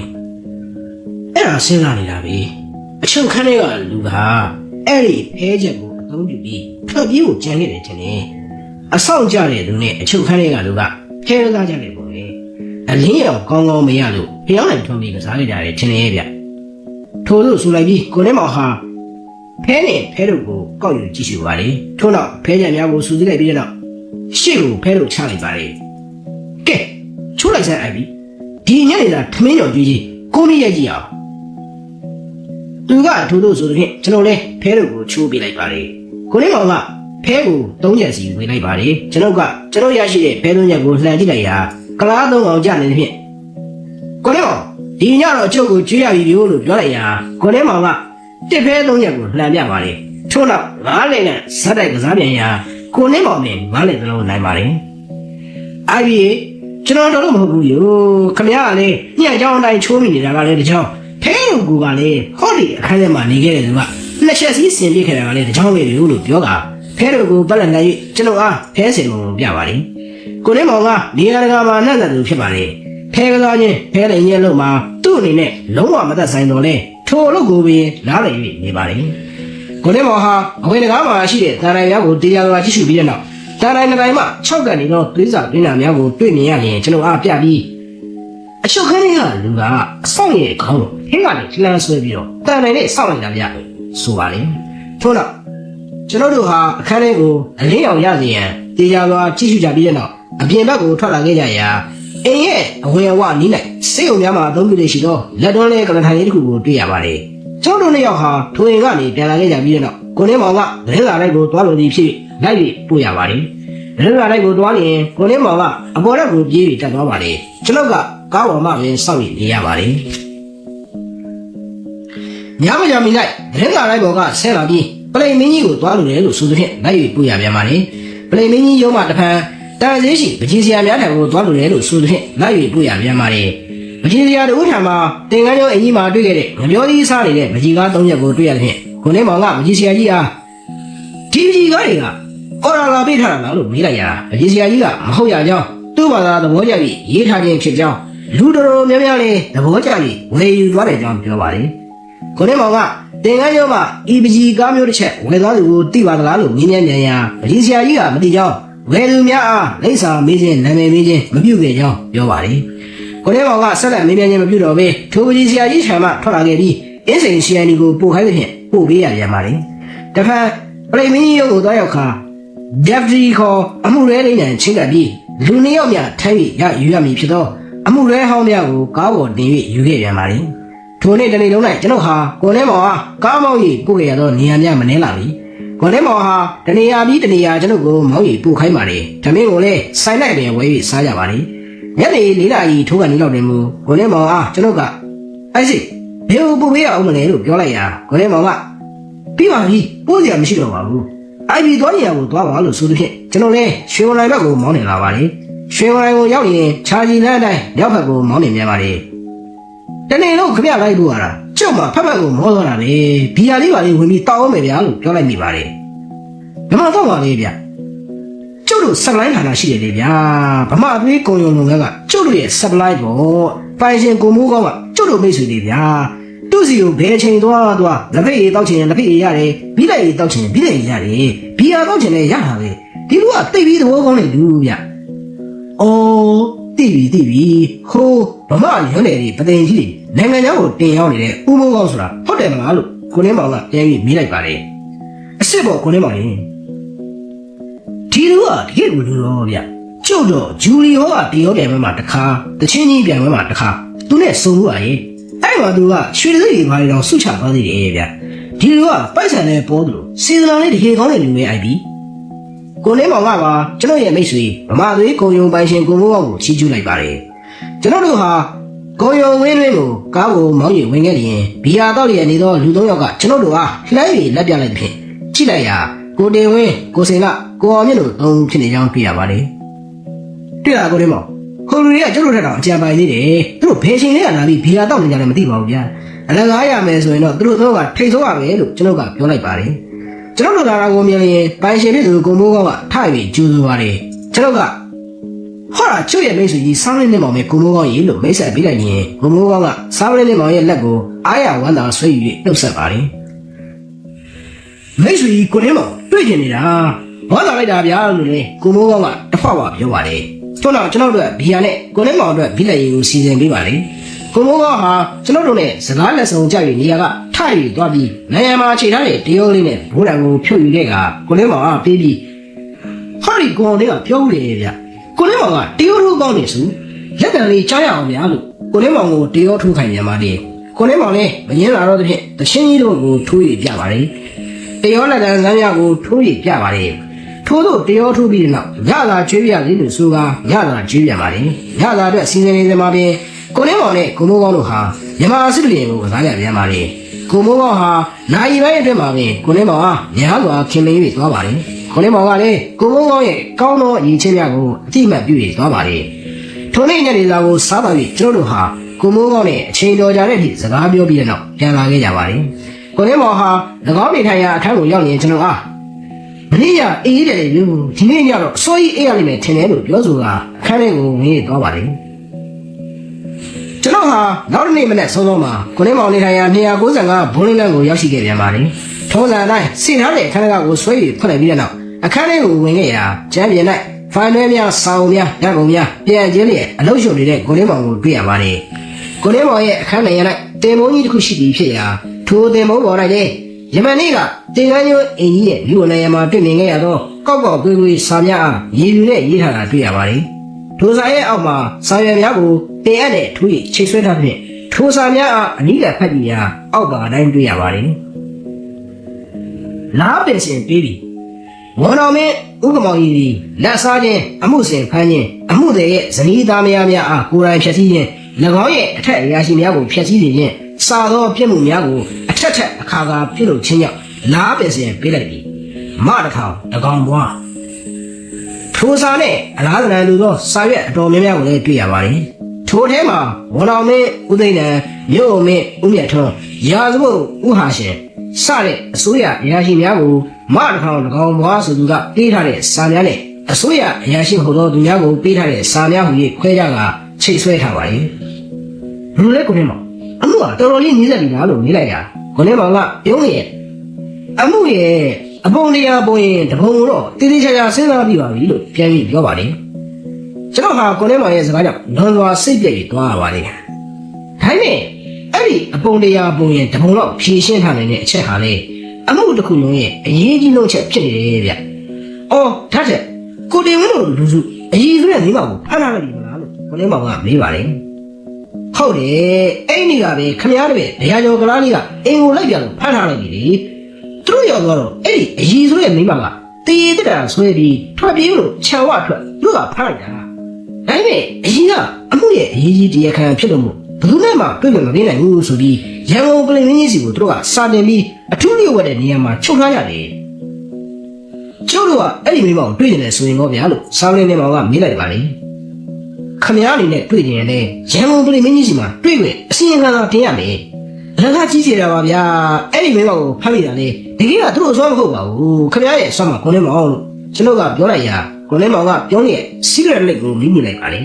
အဲ့ဒါစဉ်းစားနေတာပဲအချုပ်ခန်းတွေကလူကအဲ့ဒီဖဲချက်ကိုအသုံးပြုပြီးထွက်ပြေးကိုကြံခဲ့တယ်ထင်တယ်အဆောင်ကြတဲ့သူနဲ့အချုပ်ခန်းတွေကလူကဖဲကားကြတယ်ပုံလေအလင်းရောင်ကောင်းကောင်းမရလို့ဖျောင်းနိုင်ထုံးပြီးကစားနေကြတယ်ထင်တယ်ဗျထို့လို့ဆိုလိုက်ပြီးကိုနေမောင်ဟာဖဲနဲ့ဖဲတို့ကိုကောက်ယူကြည့်ရှုပါလေထို့နောက်ဖဲကြံများကိုစူးစီးလိုက်ပြီးတဲ့နောက်ရှေ့ကိုဖဲတို့ချလိုက်ပါလေကဲချိုးလိုက်စမ်းအိုက်ပြီဒီညနေသာထမင်းကြော်ကြွေးကြီးကိုမရိုက်ကြည့်အောင်သူကထို့လို့ဆိုတဲ့ဖြင့်ကျွန်တော်လည်းဖဲတို့ကိုချိုးပေးလိုက်ပါလေကိုနေမောင်ကဖဲကို3ရက်စီဝေလိုက်ပါလေကျွန်တော်ရရှိတဲ့ဖဲ3ရက်ကိုလှန်ကြည့်လိုက်ရာကလား3အောင်ကြနေတဲ့ဖြင့်ကိုနေမောင်ဒီညတော့အကျုပ်ကိုကျွေးရပြီလို့ပြောလိုက်ရာကိုနေမောင်ကတစ်ဖဲ3ရက်ကိုလှန်ပြပါလေထို့နောက်9လက်နဲ့ဇက်တိုက်ကစားပြန်ရာကိုနေမောင်နဲ့9လက်သလုံးနိုင်ပါလေအိုင်ပြီကျွန်တော်တော့မဟုတ်ဘူးယောခမရကလည်းညံ့ကြောင်းတိုင်းချိုးမိနေတာကလည်းတချောင်းဖဲလူကူကလည်းဟောဒီအခန်းထဲမှာနေခဲ့တဲ့သူကလက်ချက်စီးဆင်ပြခဲ့တာကလည်းတချောင်းပဲလို့ပြောတာဖဲလူကူပတ်လက်နိုင်၍ကျွန်တော်အားဖဲစင်ပုံပြပါလေကိုနေမောင်ကနေရာတကာမှာနှံ့တဲ့သူဖြစ်ပါလေဖဲကစားခြင်းဖဲလည်းညင်းလို့မှာသူ့အနေနဲ့လုံးဝမသက်ဆိုင်တော့လေထိုအလုပ်ကိုပင်နားလည်၍နေပါလေကိုနေမောင်ဟာအဝေးတကားမှာရှိတဲ့တန်တိုင်များကိုတရားစွာကြည့်ရှုပြီးတဲ့နောက်တန်တိုင်တစ်တိုင်းမှာ6ကန်နေတော့သွေးစာတွင်းနာများကိုတွေ့မြင်ရရင်ကျွန်တော်အားပြပြီးအချုပ်ခန်းလေးကလူကအဆောင်ရဲ့ခေါင်းကိုဟင်းကနေလှမ်းဆွဲပြီးတော့တန်တိုင်နဲ့စောင့်လိုက်တာဗျဆိုပါလေထို့နောက်ကျွန်တော်တို့ဟာအခန်းလေးကိုအလင်းအောင်ရစေရန်တရားစွာကြည့်ရှုကြပြီးတဲ့နောက်အပြင်ဘက်ကိုထွက်လာခဲ့ကြရာအိမ်ရဲ့အဝင်အဝနီးလိုက်စိတ်ုံများမှာအသုံးပြုလို့ရှိတော့လက်တွန်းလေးကလထိုင်လေးတစ်ခုကိုတွေ့ရပါတယ်ကျွန်တော်တို့နှစ်ယောက်ဟာထိုအိမ်ကနေပြန်လာခဲ့ကြပြီးတဲ့နောက်ကိုနေမောင်ကသတင်းစာလိုက်ကိုတွားလို့ဒီဖြစ်လိုက်ပြီးပို့ရပါတယ်သတင်းစာလိုက်ကိုတွားရင်ကိုနေမောင်ကအပေါ်လက်ကိုပြေးပြီးတက်သွားပါတယ်ကျွန်တော်ကကားပေါ်မှာပဲစောင့်နေရပါတယ်ညမကြမီလိုက်သတင်းစာလိုက်ပေါ်ကဆဲလာပြီးပလိန်မင်းကြီးကိုတွားလို့တယ်လို့ဆိုသဖြင့်လိုက်ပြီးပို့ရပြန်ပါတယ်ပလိန်မင်းကြီးရုံးမှတဖန်တန်သေးရှိပကြီးစရာများထံကိုတွားလို့တယ်လို့ဆိုသဖြင့်လိုက်ပြီးပို့ရပြန်ပါတယ်ပကြီးစရာတို့ထံမှာတင်ကန်းကျောင်းအင်ကြီးမှာတွေ့ခဲ့တဲ့ငပြောသီးစားနေတဲ့ပကြီးကား3ရက်ကိုတွေ့ရတဲ့ဖြင့်ကိုနေမောင်ကပကြီးစရာကြီးအားဒီပကြီးကားတွေကအော်ရာလာပေးထားတာလားလို့မေးလိုက်ရပကြီးစရာကြီးကမဟုတ်ရကြောင်းသူ့ဘာသာသဘောကျပြီးရေးထားခြင်းဖြစ်ကြောင်းလူတော်များများလေးသဘောကျပြီးဝယ်ယူသွားတယ်ကြောင်းပြောပါတယ်ကိုနေမောင်ကတင်ကန်းကျောင်းမှာဤပကြီးကားမျိုးတစ်ချက်ဝယ်သွားသူကိုသိပါသလားလို့မေးမြန်းပြန်ရာပကြီးစရာကြီးကမသိကြောင်းဝယ်သူများအားလိပ်စာမေးခြင်းနာမည်မေးခြင်းမပြုခဲ့ကြောင်းပြောပါတယ်ကိုနေမောင်ကဆက်လက်မေးမြန်းခြင်းမပြုတော့ဘဲထိုပကြီးစရာကြီးခြံမှထွက်လာခဲ့ပြီးအင်းစိန်စီယန်ဒီကိုပို့ခိုင်းတဲ့ဖြင့်ပို့ပေးရပြန်ပါတယ်တဖန်ပလိမင်းကြီးရုံကိုသွားရောက်ခါဒက်ပတီခေါ်အမှုရဲလေးနဲ့ချင်းကပ်ပြီးလူနှစ်ယောက်များထိုင်းရယူရမည်ဖြစ်သောအမှုရဲဟောင်းများကိုကားပေါ်တင်၍ယူခဲ့ပြန်ပါတယ်ထိုနေ့တနေ့လုံး၌ကျွန်တော်ဟာကိုနေမောင်ဟာကားမောင်း၍ပို့ခဲ့ရသောနေရာများမနှဲလာပြီကိုနေမောင်ဟာတနေရာပြီးတနေရာကျွန်တော်ကိုမောင်း၍ပို့ခိုင်းပါတယ်ဓမင်းကိုလည်းဆိုင်လိုက်ပင်ဝဲ၍စားကြပါတယ်ညနေ4 နာရီထိုးကနေလောက်တင်မူကိုနေမောင်အားကျွန်တော်ကအဲ့စီဘယ်လိုပို့ပေးရအောင်မလဲလို့ပြောလိုက်ရာကိုနေမောင်ကပြီးပါပြီပို့စရာမရှိတော့ပါဘူးအိုင်ဘီသွားနေရကိုသွားပါလို့ဆိုသဖြင့်ကျွန်တော်လည်းရွှေဝလိုင်ဘက်ကိုမောင်းနေလာပါတယ်ရွှေဝလိုင်ကိုရောက်ရင်ခြာကြီးလမ်းအတိုင်းရောက်ဘက်ကိုမောင်းနေပြန်ပါတယ်တနေ့လုံးခမရလိုက်လို့ရတာကျုပ်မှဖက်ဖက်ကိုမောသွားတာလေဘီယာလေးပါလေးဝင်ပြီးတောက်အောင်မယ်ဗျာလို့ပြောလိုက်မိပါတယ်ဘယ်မှာတော့ပါလဲဗျကျုပ်တို့ supply ဌာနရှိတယ်လေဗျာဗမာအသေးကုံယုံလုံကကျုပ်တို့ရဲ့ supply ပေါ့ပိုင်ရှင်ကိုမိုးကောင်းကကျုပ်တို့မိတ်ဆွေတွေဗျာသူ့စီကိုဘယ်ချိန်သွားလက်ဖိတ်တောက်ချင်လက်ဖိတ်ရတယ်ဘီလိုက်တောက်ချင်ဘီလိုက်ရတယ်ဘီယာတောက်ချင်လည်းရတာပဲဒီလူကတိတ်ပြီးသဘောကောင်းနေလူဗျအော်တိပြီဟိုးဗမာရုံးတယ်ဒီပသိမ်ကြီးနိုင်ငံခြားကိုတင်ရောက်နေတဲ့ဦးမိုးကောင်းဆိုတာဟုတ်တယ်မလားလို့ကိုနေမောင်ကပြန်ပြီးမေးလိုက်ပါတယ်အစ်စ်ပေါ့ကိုနေမောင်ရင်ဒီလူကတကယ်ကိုလူတော့ဗျကျုပ်တော့ဂျူလီဟောကတရောပြန်မှာတခါတချင်းကြီးပြန်မှာတခါသူနဲ့စုံလို့ရရင် အဲ့မှာသူကရွှေတသိက်တွေဘာတွေတော့ဆုချသွားသေးတယ်ဗျဒီလူကပိုက်ဆံနဲ့ပေါ်သူလို့စေတနာလေးတကယ်ကောင်းတဲ့လူပဲအိုက်ပြီကိုနေမောင်ကပါကျွန်တော်ရဲ့မိတ်ဆွေဗမာသွေးကုံယုံပိုင်ရှင်ကိုမိုးကောင်းကိုချီးကျူးလိုက်ပါတယ်ကျွန်တော်တို့ဟာကုံယုံဝင်းတွင်းကိုကားကိုမောင်းရဝင်ခဲ့ရင်ဘီယာတော့ရနေသောလူ၃ယောက်ကကျွန်တော်တို့ဟာလှမ်းပြီးလက်ပြလိုက်ဖြင့်ကြည့်လိုက်ရာကိုတင်ဝင်းကိုစင်ကကိုအောင်မြင့်တို့၃ဖြစ်နေကြောင်းတွေ့ရပါတယ်တွေ့လားကိုနေမောင်ခုံလူတွေကကျွန်တော်ထက်တော့အကြံပိုင်နေတယ်သူတို့ဘယ်ချိန်လေးကလာပြီးဘီယာတော့နေကြတယ်မသိပါဘူးဗျာအလကားရမယ်ဆိုရင်တော့သူတို့တော့ကထိတ်ဆိုးရမယ်လို့ကျွန်တော်ကပြောလိုက်ပါတယ်ကျွန်တော်တို့လာတာကိုမြင်ရင်ပိုင်ရှင်ဖြစ်သူကိုမိုးကောင်းကထိုက်ပြီးကျူးဆိုပါတယ်ကျွန်တော်ကဟောတာကျွတ်ရဲ့မိတ်ဆွေကြီးစားရင်းနဲ့မောင်မဲ့ကိုမိုးကောင်းရေလို့မိတ်ဆက်ပေးလိုက်ရင်ကိုမိုးကောင်းကစားရင်းနဲ့မောင်ရဲ့လက်ကိုအားရဝမ်းသာဆွဲယူ၍နှုတ်ဆက်ပါတယ်မိတ်ဆွေကြီးကိုနေမောင်တွေ့ကျင်နေတာဝမ်းသာလိုက်တာဗျာလို့လေကိုမိုးကောင်းကတစ်ဖက်ပါပြောပါတယ်ကျွန်တော်တို့ဘီယာနဲ့ကိုနေမောင်အတွက်ဘိလက်ရည်ကိုစီစဉ်ပေးပါလေကိုမိုးကောင်းဟာကျွန်တော်တို့နဲ့စကားလက်ဆောင်ကြပြီးနေရာကထိုက်ပြီးသွားပြီးနိုင်ငံမှာခြေထားတဲ့တရုံးလေးနဲ့ဘိုးတံကိုဖြုတ်ယူတဲ့ကကိုနေမောင်ကပြေးပြီးဟောဒီကောင်လေးကပြောဦးတယ်ဗျကိုနေမောင်ကတရုံးထိုးကောင်းနေစုလက်ကံလေးကြားရအောင်ဗျာလို့ကိုနေမောင်ကိုတရုံးထိုးခိုင်းပြန်ပါတယ်ကိုနေမောင်လည်းမငင်းလာတော့တဲ့ဖြင့်တချင်းကြီးတို့ကိုထိုးရပြပါတယ်တရုံးလက်တန်းစမ်းရကိုထိုးရပြပါတယ်ထိုးတို့တရုံးထိုးပြီးနောက်ရလာကျွေးပြလေးလို့ဆိုကရလာကျွေးပြန်ပါတယ်ရလာအတွက်စီစဉ်နေစမှာပင်ကိုနေမောင်နဲ့ကိုမိုးကောင်းတို့ဟာမြန်မာစစ်လျင်ကိုစားကြပြန်ပါလေကိုမိုးကောင်းဟာနိုင်ပိုင်းအတွင်းမှာပင်ကိုနေမောင်ဟာညားစွာခင်မင်းပြီးသွားပါတယ်ကိုနေမောင်ကလည်းကိုမိုးကောင်းရဲ့ကောင်းသောအရေးချင်းများကိုအတိအမှတ်ပြုပြီးသွားပါတယ်ထိုနေ့ညနေစာကိုစားပါပြီးကျွန်တော်တို့ဟာကိုမိုးကောင်းနဲ့အချိန်တော်ကြာတဲ့အထိစကားပြောပြီးတဲ့နောက်ပြန်လာခဲ့ကြပါတယ်ကိုနေမောင်ဟာ၎င်းနေထိုင်ရာအခန်းကိုရောက်နေကျွန်တော်အားမနေ့ကအေးတယ်လူဒီနေ့ညတော့အစိုးရအေးရလိမ့်မယ်ထင်တယ်လို့ပြောဆိုတာအခန်းထဲကိုဝင်ရသွားပါတယ်ကျွန်တော်ဟာနောက်တစ်နေ့မနေ့စောစောမှာကိုနေမောင်နေထိုင်ရာ295ဘုံလင်းလန်းကိုရောက်ရှိခဲ့ပြန်ပါတယ်။ထုံးစံအတိုင်းစီထားတဲ့အခန်းကကိုဆွဲပြီးဖွင့်လိုက်ပြီးတဲ့နောက်အခန်းထဲကိုဝင်ခဲ့ရာကျမ်းပြင်၌ဖိုင်နယ်များဆောင်းများဓာတ်ပုံများပြန်ကျင်းလျက်အလုပ်ရှုပ်နေတဲ့ကိုနေမောင်ကိုတွေ့ရပါတယ်။ကိုနေမောင်ရဲ့အခန်းထဲ၌တင်မုံကြီးတစ်ခုရှိပြီးဖြစ်ရာထိုတင်မုံပေါ်လိုက်တဲ့ယမန်နေ့ကတင်ကန်းကျိုးအင်ကြီးရဲ့လူဝင်ရမှာတွေ့မြင်ခဲ့ရတော့ကောက်ကွေးကွေးစာများအားရည်လူနဲ့ရေးထားတာတွေ့ရပါတယ်။ထိုစာရဲ့အောက်မှာစာရွက်များကိုတင်အပ်တဲ့ထိုးရိချိတ်ဆွဲထားတဲ့ထိုစာများအားအနိကဖတ်ကြည့်ရာအောက်ပါအတိုင်းတွေ့ရပါတယ်။လားပင်စင်ပြီးပြီ။ဝန်တော်မင်းဥက္ကမောင်ကြီးသည်လက်စားခြင်းအမှုစဉ်ဖမ်းခြင်းအမှုတွေရဲ့ဇနီးသားမယားများအားကိုယ်တိုင်ဖြည့်ဆည်းခြင်း၎င်းရဲ့အထက်အရာရှိများကိုဖြည့်ဆည်းခြင်းစာသောပြစ်မှုများကိုအထက်ထက်အခါခါပြုလုပ်ခြင်းကြောင့်လားပင်စင်ပေးလိုက်ပြီ။မတထောင်တကောင်ပွားထိုစာနဲ့အလားတန်လူသောစာရွက်အတော်များများကိုလည်းတွေ့ရပါတယ်။ထိုထဲမှာဝန်တော်မင်းဦးသိန်းတန်မြို့မင်းဦးမြတ်ထွန်းရာဇဝတ်ဦးဟာရှင်စတဲ့အစိုးရအရာရှိများကိုမတထောင်တကောင်ပွားဆိုသူကပေးထားတဲ့စာများနဲ့အစိုးရအရာရှိဟိုသောသူများကိုပေးထားတဲ့စာများဟူ၍ခွဲခြားကချိတ်ဆွဲထားပါတယ်။လူလဲကိုနေမောင်အမှုကတော်တော်လေးနီးစပ်ပြီလားလို့နေလိုက်ရကိုနေမောင်ကပြုံးရဲ့အမှုရဲ့အပုံတရားပုံရင်တပုံတော့တည်တည်ချာချာစဉ်းစားပြီးပါပြီလို့ပြန်ပြီးပြောပါတယ်ကျွန်တော်ဟာကိုနေမောင်ရဲ့စကားကြောင့်လွန်စွာစိတ်ပြည့်ပြီးသွားရပါတယ်ဒါနဲ့အဲ့ဒီအပုံတရားပုံရင်တပုံတော့ဖြည့်ရှင်းထားနိုင်တဲ့အချက်ဟာလေအမှုတစ်ခုလုံးရဲ့အရေးကြီးဆုံးချက်ဖြစ်နေတယ်ဗျအော်ဒါချက်ကိုတင်ဝင်းတို့လူစုအရေးဆိုတဲ့မိမကိုဖမ်းထားလိုက်ပြီမလားလို့ကိုနေမောင်ကမေးပါတယ်ဟုတ်တယ်အဲ့ဒီကပဲခမရတဲ့ဘရာကျော်ကလားလေးကအင်ကိုလိုက်ပြန်လို့ဖမ်းထားလိုက်ပြီလေသူတို့ရောက်တော့အဲ့ဒီအရေးဆိုတဲ့မိမကတည်တက်တာဆွဲပြီးထွက်ပြေးလို့ခြံဝထွက်သူကဖမ်းလိုက်တာဒါပေမဲ့အရေးကအမှုရဲ့အရေးကြီးတရားခံဖြစ်လို့မို့ဘယ်သူနဲ့မှတွေ့လို့မနေနိုင်ဘူးဆိုပြီးရန်ကုန်ပြည်မင်းကြီးစီကိုသူတို့ကစာတင်ပြီးအထူးလျှို့ဝှက်တဲ့နေရာမှာချုပ်ထားရတယ်ကျို့တို့ကအဲ့ဒီမိမကိုတွေ့နေတယ်ဆိုရင်တော့ဗျာလို့စာရင်းနဲ့မောင်ကမေးလိုက်ပါလေခမရအနေနဲ့တွေ့နေရင်လည်းရန်ကုန်ပြည်မင်းကြီးစီမှာတွေ့ခွင့်အစီရင်ခံစာတင်ရမယ်အလကားကြီးစီတာပါဗျာအဲ့ဒီမိမကိုဖမ်းမိတာလေဒီကိကသူတို့အစွမ်းမဟုတ်ပါဘူးခမရရဲ့အစွမ်းမှာကိုနေမောင်လို့ကျွန်တော်ကပြောလိုက်ရာကိုနေမောင်ကပြောနေတဲ့ secret လိတ်ကိုမိမိလိုက်ပါလေ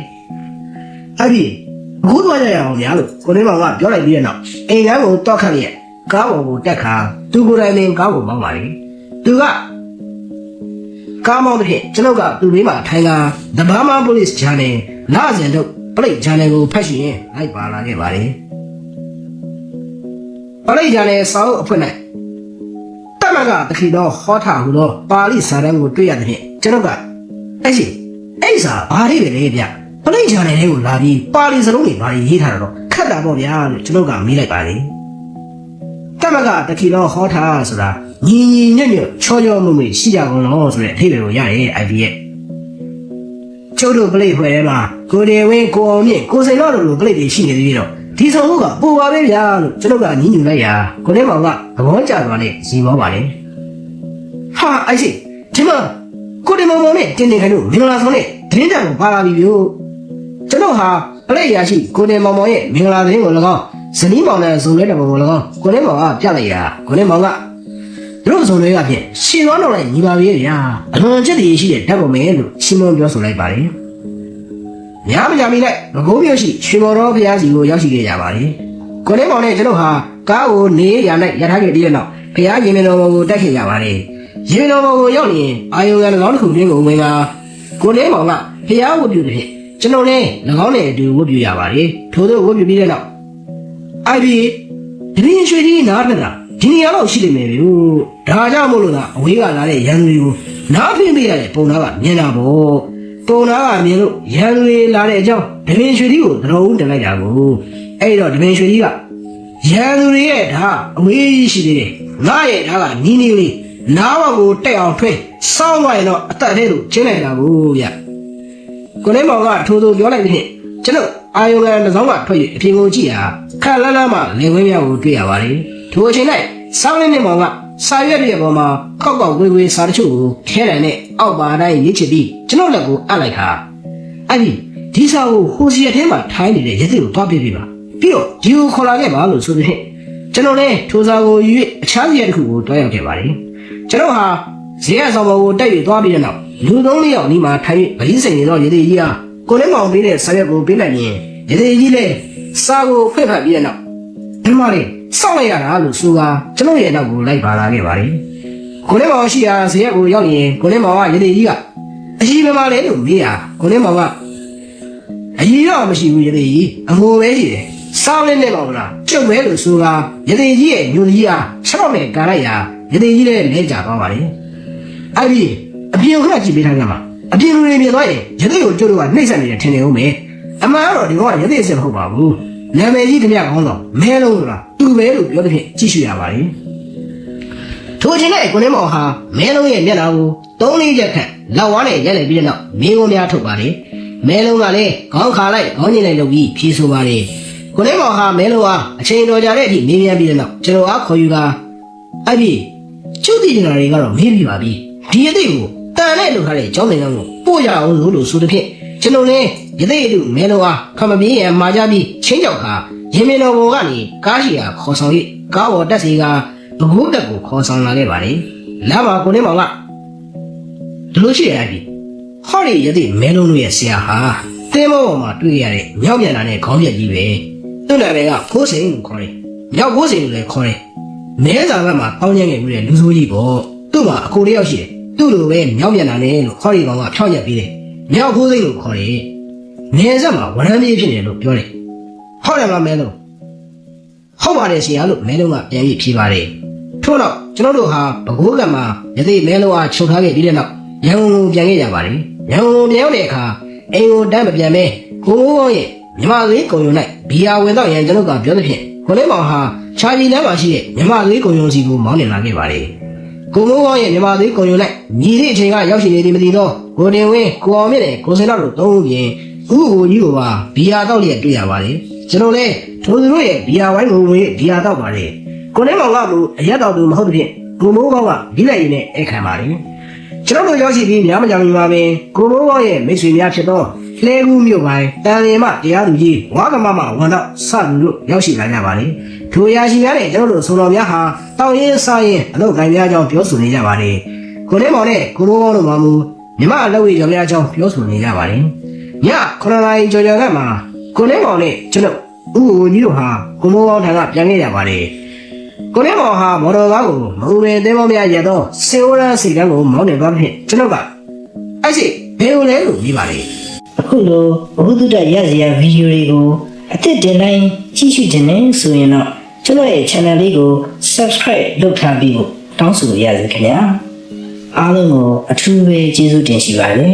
အဲ့ဒီအခုတော့ရအောင်ဗျာလို့ကိုနေမောင်ကပြောလိုက်ပြီးတဲ့နောက်အိမ်ကန်းကိုတောက်ခတ်ရဲ့ကားပေါ်ကိုတက်ခါသူကိုယ်တိုင်နဲ့ကားကိုမောင်းပါလေသူကကားမောင်းတဲ့ကျွန်တော်ကသူ့ဘေးမှာထိုင်က The Burma Police Channel လာစဉ်တို့ပလိတ် channel ကိုဖတ်ရှင်လိုက်ပါလာခဲ့ပါတယ်ပလိတ် channel စာအုပ်အဖွင့်၌တမန်ကတခိတော်ဟောထားဟူသောပါဠိစာတမ်းကိုတွေ့ရတဲ့ဖြင့်ကျွန်တော်ကအဲ့စာဘာတွေလဲဗျပလိတ် channel လေးကိုလာပြီးပါဠိစလုံးတွေဘာတွေရေးထားတာတော့ခက် တ်တာပေါ့ဗျာလို့ကျွန်တော်ကမေးလိုက်ပါလေတမကတခီတော့ဟောထားဆိုတာညီညီညွတ်ညွတ်ချောချောမွေ့မွေ့ရှိကြကုန်တော့ဆိုတဲ့အထိပ္ပယ်ကိုရရဲ့ IV ရဲ့ကျုပ်တို့ပလိတ်ဖွဲ့ထဲမှာကိုတေဝင်းကိုအောင်မြင့်ကိုစိန်တော်တို့လိုပလိတ်တွေရှိနေသေးတော့ဒီဆောင်မှုကပူပါပဲဗျာလို့ကျွန်တော်ကညီညွတ်လိုက်ရာကိုလေးမောင်ကသဘောကျသွားနဲ့ဇီမောပါလေဟာအိုက်စီဒီမှာကိုတေမောင်မောင်နဲ့တင်းတင်းခိုင်တို့မင်္ဂလာဆောင်နဲ့တင်းတန်ကိုပါလာပြီဗျို့ကျွန်တော်ဟာပလိတ်ရရှိကိုတေမောင်မောင်ရဲ့မင်္ဂလာသတင်းကို၎င်းဇနီးမောင်နဲ့ဇုံလဲတဲ့ပုံကို၎င်းကိုလေးမောင်ကပြလိုက်ရာကိုလေးမောင်ကတို့ဇုံတွေကဖြင့်ရှင်းသွားတော့လိုက်ညီပါပြီဗျာအလွန်ချက်တည်ရှိတဲ့ဓာတ်ပုံပဲလို့ရှင်းမပြောဆိုလိုက်ပါလေညာမညာမိလိုက်ငကုံးမျိုးရှိရွှေမော်တော်ဘုရားစီကိုရောက်ရှိခဲ့ကြပါလေကိုလေးမောင်နဲ့ကျွန်တော်ဟာကားကိုနေရလိုက်ရထားခဲ့ပြီးတဲ့နောက်ဘုရားရင်မတော်ကိုတက်ခဲ့ကြပါလေရင်တော်ကိုရောက်ရင်အာယုံက၎င်းတစ်ခုတွင်းကိုဝင်လာကိုလေးမောင်ကဘုရားဝတ်ပြုတဲ့ဖြင့်ကျွန်တော်လည်း၎င်းနဲ့အတူဝတ်ပြုရပါလေထို့သောဝတ်ပြုပြီးတဲ့နောက်အိုင်ဘီတပင်းရွှေကြီးနားထက်တာဒီနေရာတော့ရှိနေမယ်ဗျို့ဒါကြောင့်မို့လို့ကအဝေးကလာတဲ့ရန်သူတွေကိုနားဖိပေးရတဲ့ပုံသားကမြင်တာပေါ့ပုံသားကမြင်လို့ရန်သူတွေလာတဲ့အကြောင်းတပင်းရွှေကြီးကိုသတော်ဦးတင်လိုက်တာကိုအဲ့တော့တပင်းရွှေကြီးကရန်သူတွေရဲ့ဓာတ်အဝေးရှိသေးတယ်ငါရဲ့ဓာတ်ကနီးနီးလေးနားဘကိုတက်အောင်ထွေးစောင်းသွားရင်တော့အသက်ထဲလို့ကျင်းလိုက်တာကိုဗျကိုလေးမောင်ကထိုးထိုးပြောလိုက်တဲ့ကျွန်တော်အာယုံကနှစောင်းကထွက်ရအပြင်ကိုကြည့်ရခက်လန်းလန်းမှလင်ဝင်းများကိုတွေ့ရပါတယ်ထိုအချိန်၌စောင်းလေးနဲ့မောင်ကစာရွက်ရဲ့ပေါ်မှာကောက်ကောက်ဝေးဝေးစာတချို့ကိုခဲတယ်နဲ့အောက်ပါတိုင်းရေးချပြီးကျွန်တော်လက်ကိုအပ်လိုက်ခါအဲ့ဒီစာကိုဟိုစီရထဲမှာထိုင်းနေတဲ့ရက်စစ်ကိုတွားပြပြပါပြီးတော့ဒီကိုခေါ်လာခဲ့ပါလို့ဆိုပြီးကျွန်တော်လည်းထိုစာကိုယူအခြားစီရတစ်ခုကိုတွားရောက်ခဲ့ပါတယ်ကျွန်တော်ဟာဇေယျဆောင်ပေါ်ကိုတက်ပြီးသွားပြီးတဲ့နောက်လူသုံးလေးယောက်ဒီမှာထိုင်ပြီးဗလီစိန်နေတော့ရသေးကြီးဟာကိုလေးမောင်ပေးတဲ့စာရွက်ကိုပေးလိုက်ရင်ရသေးကြီးလည်းစာကိုဖွင့်ဖတ်ပြီးတဲ့နောက်ဒီမှာလေစောင့်လိုက်ရတာလို့ဆိုတာကျွန်တော်ရဲ့နောက်ကိုလိုက်ပါလာခဲ့ပါတယ်ကိုလေးမောင်ရှိရာဇေယျကိုရောက်ရင်ကိုလေးမောင်ကရသေးကြီးကအကြီးမမလေးလို့မေးရကိုလေးမောင်ကအကြီးတော့မရှိဘူးရသေးကြီးအငိုပဲရှိတယ်စောင့်လေးနဲ့မောင်လားကျုပ်ပဲလို့ဆိုတာရသေးကြီးရဲ့ညိုကြီးအား၆နဲ့ကန်လိုက်ရာရသေးကြီးလည်းလဲကြသွားပါလေအဲ့ဒီအပြင်ခဏကြည့်ပေးထားကြမှာအပြင်လူတွေမြင်သွားရင်ရသေးကိုကျုပ်တို့ကနှိမ့်ဆက်နေတယ်ထင်နေဦးမယ်အမှန်တော့ဒီကောင်ကရသေးအစ်မဟုတ်ပါဘူးနာမည်ကြီးတမျှကောင်းတော့မဲလုံးဆိုတာသူပဲလို့ပြောတဲ့ဖြင့်ကြည့်ရှုရပါလေထိုအချိန်နဲ့ကိုလေးမောင်ဟာမဲလုံးရဲ့မျက်နှာကို3-4ချက်ခန့်လောက်ဝါးနဲ့ရိုက်လိုက်ပြီးတဲ့နောက်မင်းကုန်းများထုတ်ပါလေမဲလုံးကလည်းခေါင်းခါလိုက်ခေါင်းညင်လိုက်လုပ်ပြီးဖြေဆိုပါလေကိုလေးမောင်ဟာမဲလုံးဟာအချိန်တော်ကြာတဲ့အထိမေးမြန်းပြီးတဲ့နောက်ကျွန်တော်အားခေါ်ယူတာအဲ့ဒီကျုပ်တည်နေတာတွေကတော့မေးပြီးပါပြီဒီအသေးကိုတန်နဲ့လုပ်ထားတဲ့ကျောင်းသင်ခန်းကိုပို့ရအောင်လို့ဆိုတဲ့ဖြင့်ကျွန်တော်လည်းရသေးအတူမဲလုံးအားခမပြေးရန်မှာကြပြီးချင်းကြောက်ခါရင်မင်းတော်ဘောကနေကားရှိရာခေါ်ဆောင်၍ကားပေါ်တက်စီကဘကုန်းတက်ကိုခေါ်ဆောင်လာခဲ့ပါလေလမ်းမှာကိုနေမောင်ကဒီလိုရှိရပြီဟောဒီရသေးမဲလုံးတို့ရဲ့ဆရာဟာတင်းမောပေါ်မှာတွေ့ရတဲ့မြောက်ပြန်လာတဲ့ခေါင်းပြက်ကြီးပဲသူ့နာမည်ကဖိုးစိန်ကိုခေါ်တယ်မြောက်ဖိုးစိန်ကိုလည်းခေါ်တယ်မဲစာဘက်မှာပေါင်းညံ့ခဲ့ပြီးတဲ့လူဆိုးကြီးပေါ့သူ့မှာအကိုလေးယောက်ရှိတယ်သူ့လိုပဲမြောက်ပြန်လာတယ်လို့ဟောဒီကောင်ကဖြောက်ရက်ပြီးတယ်မြောက်ဖိုးစိန်ကိုခေါ်တယ်နေဆက်မှာဝရမ်းပြေးဖြစ်တယ်လို့ပြောတယ်ဟုတ်တယ်မမဲလုံးဟုတ်ပါတယ်ဆရာလို့မဲလုံးကပြန်ပြီးဖြေပါတယ်ထို့နောက်ကျွန်တော်တို့ဟာဘကိုးကံမှာရသေးမဲလုံးအားချုပ်ထားခဲ့ပြီးတဲ့နောက်ရန်ကုန်ကိုပြန်ခဲ့ကြပါတယ်ရန်ကုန်ကိုပြန်ရောက်တဲ့အခါအိမ်ကိုတန်းမပြန်မဲကိုမိုးကောင်းရဲ့မြမသေးကုံယုံ၌ဘီယာဝင်တော့ရန်ကျွန်တော်ကပြောသဖြင့်ကိုလေးမောင်ဟာချာကြီးလမ်းမှာရှိတဲ့မြမသေးကုံယုံစီကိုမောင်းနေလာခဲ့ပါတယ်ကိုမိုးကောင်းရဲ့မြမသေးကုံယုံ၌ညီသည့်အချိန်ကရောက်ရှိနေသည်မသိတော့ကိုတင်ဝင်းကိုအောင်မြင့်နဲ့ကိုစင်တော်တို့သုံးဦးပြင်ဥကိုကြီးကိုပါဘီယာတော့လျက်တွေ့ရပါတယ်ကျွန်တော်လည်းထိုသူတို့ရဲ့ဘီယာဝိုင်းကိုဝင်ဘီယာတော့ပါတယ်ကိုလေးမောင်ကလို့အရက်တော်သူမဟုတ်တဲ့ဖြင့်ကိုမိုးကောင်းကဒီလိုက်ရင်းနဲ့အခမ်းပါတယ်ကျွန်တော်တို့ရောက်ရှိပြီးများမကြောင်ညီပါပင်ကိုမိုးကောင်းရဲ့မိတ်ဆွေများဖြစ်သောလှဲကူးမြို့ပိုင်းတန်လင်မတရားသူကြီးဝါကမမဝန်တော့စသူတို့ရောက်ရှိလာကြပါတယ်ထိုရာရှိများနဲ့ကျွန်တော်တို့ဆိုတော်များဟာတောင်းရင်စားရင်အလုပ်ကိုင်များကြောင်းပြောဆိုနေကြပါတယ်ကိုလေးမောင်နဲ့ကိုမိုးကောင်းတို့မှမူမြမအလုပ်ဝေကြောင်များကြောင်းပြောဆိုနေကြပါတယ်ည9နာရီကျော်ကျော်ကမှကိုလေးမောင်နဲ့ကျွန်တော်ဥကိုကြီးတို့ဟာကိုမိုးကောင်းထံကပြန်ခဲ့ကြပါတယ်ကိုလေးမောင်ဟာမော်တော်ကားကိုမူပင်သင်းမောများရတော့စေဝရစီကံကိုမောင်းနေသွားဖြင့်ကျွန်တော်ကအဲ့စီဘယ်လိုလဲလို့ပြီးပါလေအခုလိုဘုဒ္ဓတရစရာဗီဒီယိုတွေကိုအသစ်တင်တိုင်းကြည့်ရှုခြင်းနဲ့ဆိုရင်တော့ကျွန်တော်ရဲ့ channel လေးကို subscribe လုပ်ထားပြီးတောင်းဆိုရစေခင်ဗျာအားလုံးကိုအထူးပဲကျေးဇူးတင်ရှိပါတယ်